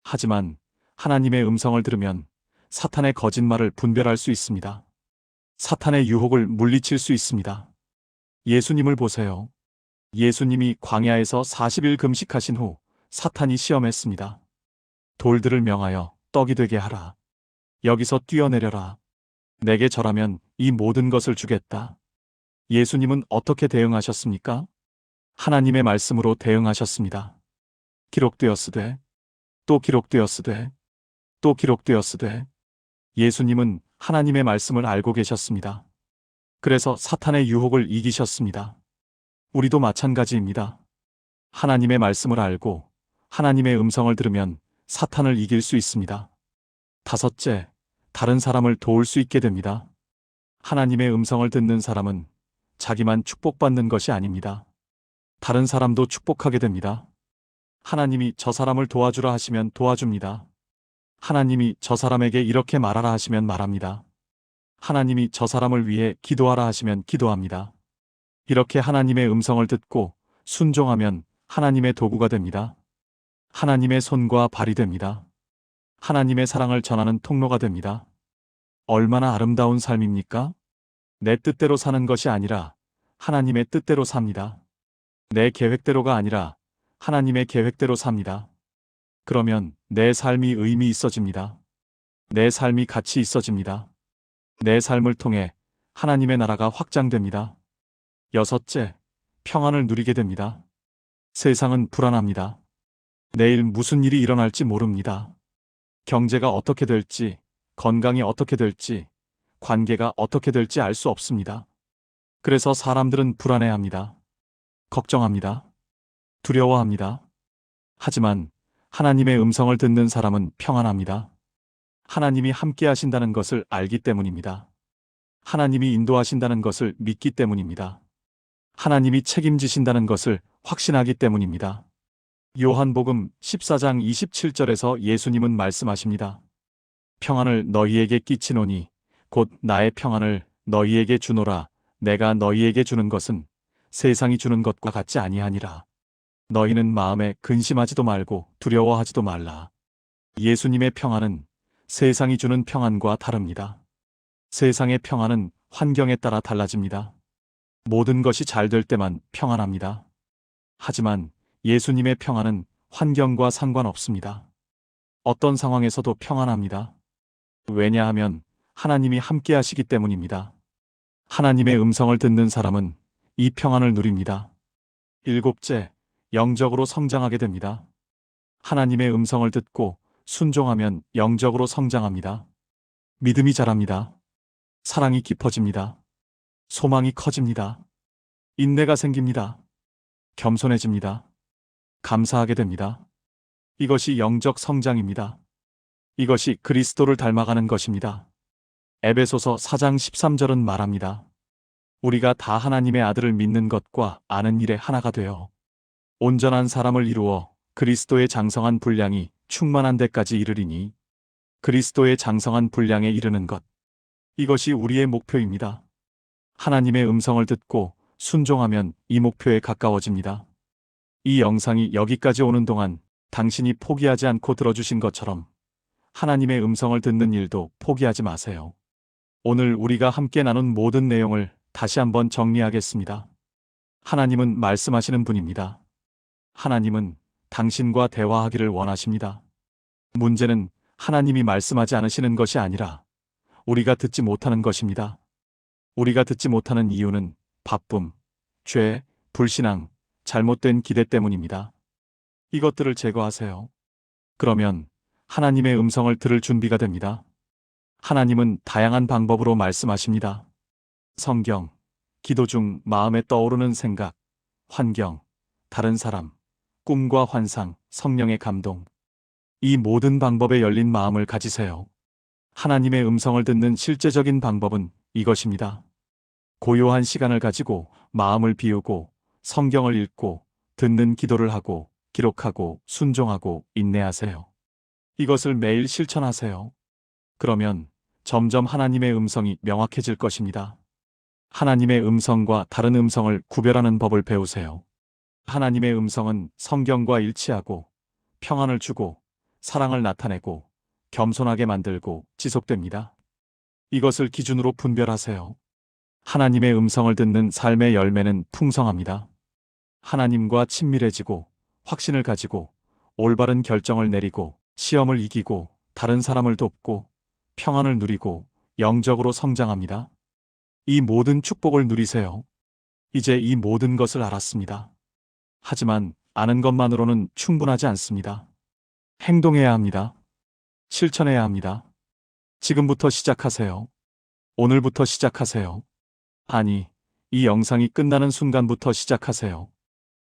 하지만 하나님의 음성을 들으면 사탄의 거짓말을 분별할 수 있습니다. 사탄의 유혹을 물리칠 수 있습니다. 예수님을 보세요. 예수님이 광야에서 40일 금식하신 후 사탄이 시험했습니다. 돌들을 명하여 떡이 되게 하라. 여기서 뛰어내려라. 내게 절하면 이 모든 것을 주겠다. 예수님은 어떻게 대응하셨습니까? 하나님의 말씀으로 대응하셨습니다. 기록되었으되, 또 기록되었으되, 또 기록되었으되. 예수님은 하나님의 말씀을 알고 계셨습니다. 그래서 사탄의 유혹을 이기셨습니다. 우리도 마찬가지입니다. 하나님의 말씀을 알고 하나님의 음성을 들으면 사탄을 이길 수 있습니다. 다섯째, 다른 사람을 도울 수 있게 됩니다. 하나님의 음성을 듣는 사람은 자기만 축복받는 것이 아닙니다. 다른 사람도 축복하게 됩니다. 하나님이 저 사람을 도와주라 하시면 도와줍니다. 하나님이 저 사람에게 이렇게 말하라 하시면 말합니다. 하나님이 저 사람을 위해 기도하라 하시면 기도합니다. 이렇게 하나님의 음성을 듣고 순종하면 하나님의 도구가 됩니다. 하나님의 손과 발이 됩니다. 하나님의 사랑을 전하는 통로가 됩니다. 얼마나 아름다운 삶입니까? 내 뜻대로 사는 것이 아니라 하나님의 뜻대로 삽니다. 내 계획대로가 아니라 하나님의 계획대로 삽니다. 그러면 내 삶이 의미 있어집니다. 내 삶이 가치 있어집니다. 내 삶을 통해 하나님의 나라가 확장됩니다. 여섯째, 평안을 누리게 됩니다. 세상은 불안합니다. 내일 무슨 일이 일어날지 모릅니다. 경제가 어떻게 될지, 건강이 어떻게 될지, 관계가 어떻게 될지 알 수 없습니다. 그래서 사람들은 불안해합니다. 걱정합니다. 두려워합니다. 하지만 하나님의 음성을 듣는 사람은 평안합니다. 하나님이 함께 하신다는 것을 알기 때문입니다. 하나님이 인도하신다는 것을 믿기 때문입니다. 하나님이 책임지신다는 것을 확신하기 때문입니다. 요한복음 14장 27절에서 예수님은 말씀하십니다. 평안을 너희에게 끼치노니 곧 나의 평안을 너희에게 주노라. 내가 너희에게 주는 것은 세상이 주는 것과 같지 아니하니라. 너희는 마음에 근심하지도 말고 두려워하지도 말라. 예수님의 평안은 세상이 주는 평안과 다릅니다. 세상의 평안은 환경에 따라 달라집니다. 모든 것이 잘 될 때만 평안합니다. 하지만 예수님의 평안은 환경과 상관없습니다. 어떤 상황에서도 평안합니다. 왜냐하면 하나님이 함께 하시기 때문입니다. 하나님의 음성을 듣는 사람은 이 평안을 누립니다. 일곱째, 영적으로 성장하게 됩니다. 하나님의 음성을 듣고 순종하면 영적으로 성장합니다. 믿음이 자랍니다. 사랑이 깊어집니다. 소망이 커집니다. 인내가 생깁니다. 겸손해집니다. 감사하게 됩니다. 이것이 영적 성장입니다. 이것이 그리스도를 닮아가는 것입니다. 에베소서 4장 13절은 말합니다. 우리가 다 하나님의 아들을 믿는 것과 아는 일에 하나가 되어 온전한 사람을 이루어 그리스도의 장성한 분량이 충만한 데까지 이르리니, 그리스도의 장성한 분량에 이르는 것, 이것이 우리의 목표입니다. 하나님의 음성을 듣고 순종하면 이 목표에 가까워집니다. 이 영상이 여기까지 오는 동안 당신이 포기하지 않고 들어주신 것처럼 하나님의 음성을 듣는 일도 포기하지 마세요. 오늘 우리가 함께 나눈 모든 내용을 다시 한번 정리하겠습니다. 하나님은 말씀하시는 분입니다. 하나님은 당신과 대화하기를 원하십니다. 문제는 하나님이 말씀하지 않으시는 것이 아니라 우리가 듣지 못하는 것입니다. 우리가 듣지 못하는 이유는 바쁨, 죄, 불신앙, 잘못된 기대 때문입니다. 이것들을 제거하세요. 그러면 하나님의 음성을 들을 준비가 됩니다. 하나님은 다양한 방법으로 말씀하십니다. 성경, 기도 중 마음에 떠오르는 생각, 환경, 다른 사람, 꿈과 환상, 성령의 감동. 이 모든 방법에 열린 마음을 가지세요. 하나님의 음성을 듣는 실제적인 방법은 이것입니다. 고요한 시간을 가지고 마음을 비우고 성경을 읽고 듣는 기도를 하고 기록하고 순종하고 인내하세요. 이것을 매일 실천하세요. 그러면 점점 하나님의 음성이 명확해질 것입니다. 하나님의 음성과 다른 음성을 구별하는 법을 배우세요. 하나님의 음성은 성경과 일치하고 평안을 주고 사랑을 나타내고 겸손하게 만들고 지속됩니다. 이것을 기준으로 분별하세요. 하나님의 음성을 듣는 삶의 열매는 풍성합니다. 하나님과 친밀해지고 확신을 가지고 올바른 결정을 내리고 시험을 이기고 다른 사람을 돕고 평안을 누리고 영적으로 성장합니다. 이 모든 축복을 누리세요. 이제 이 모든 것을 알았습니다. 하지만 아는 것만으로는 충분하지 않습니다. 행동해야 합니다. 실천해야 합니다. 지금부터 시작하세요. 오늘부터 시작하세요. 아니, 이 영상이 끝나는 순간부터 시작하세요.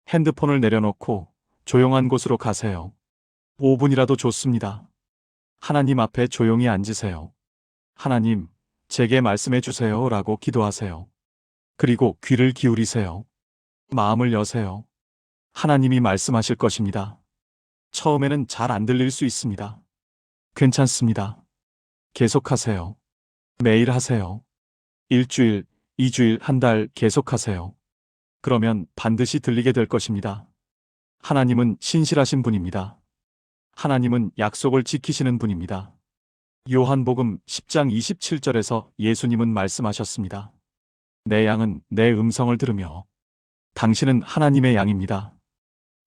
핸드폰을 내려놓고 조용한 곳으로 가세요. 5분이라도 좋습니다. 하나님 앞에 조용히 앉으세요. 하나님, 제게 말씀해 주세요 라고 기도하세요. 그리고 귀를 기울이세요. 마음을 여세요. 하나님이 말씀하실 것입니다. 처음에는 잘 안 들릴 수 있습니다. 괜찮습니다. 계속하세요. 매일 하세요. 일주일, 2주일, 한 달 계속하세요. 그러면 반드시 들리게 될 것입니다. 하나님은 신실하신 분입니다. 하나님은 약속을 지키시는 분입니다. 요한복음 10장 27절에서 예수님은 말씀하셨습니다. 내 양은 내 음성을 들으며 당신은 하나님의 양입니다.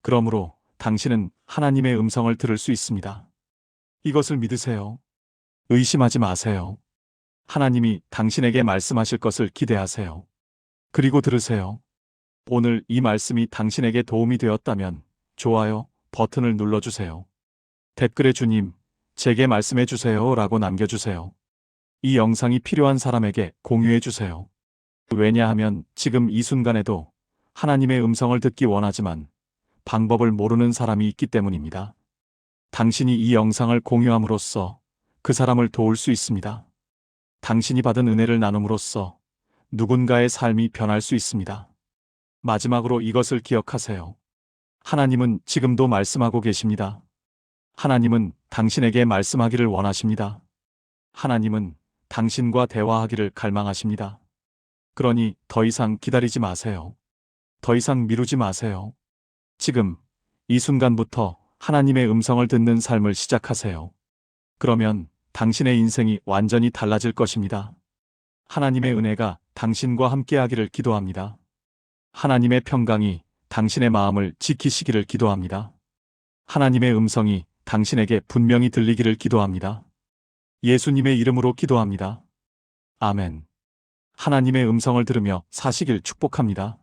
그러므로 당신은 하나님의 음성을 들을 수 있습니다. 이것을 믿으세요. 의심하지 마세요. 하나님이 당신에게 말씀하실 것을 기대하세요. 그리고 들으세요. 오늘 이 말씀이 당신에게 도움이 되었다면 좋아요 버튼을 눌러주세요. 댓글에 주님, 제게 말씀해 주세요 라고 남겨주세요. 이 영상이 필요한 사람에게 공유해 주세요. 왜냐하면 지금 이 순간에도 하나님의 음성을 듣기 원하지만 방법을 모르는 사람이 있기 때문입니다. 당신이 이 영상을 공유함으로써 그 사람을 도울 수 있습니다. 당신이 받은 은혜를 나눔으로써 누군가의 삶이 변할 수 있습니다. 마지막으로 이것을 기억하세요. 하나님은 지금도 말씀하고 계십니다. 하나님은 당신에게 말씀하기를 원하십니다. 하나님은 당신과 대화하기를 갈망하십니다. 그러니 더 이상 기다리지 마세요. 더 이상 미루지 마세요. 지금, 이 순간부터 하나님의 음성을 듣는 삶을 시작하세요. 그러면 당신의 인생이 완전히 달라질 것입니다. 하나님의 은혜가 당신과 함께하기를 기도합니다. 하나님의 평강이 당신의 마음을 지키시기를 기도합니다. 하나님의 음성이 당신에게 분명히 들리기를 기도합니다. 예수님의 이름으로 기도합니다. 아멘. 하나님의 음성을 들으며 사시길 축복합니다.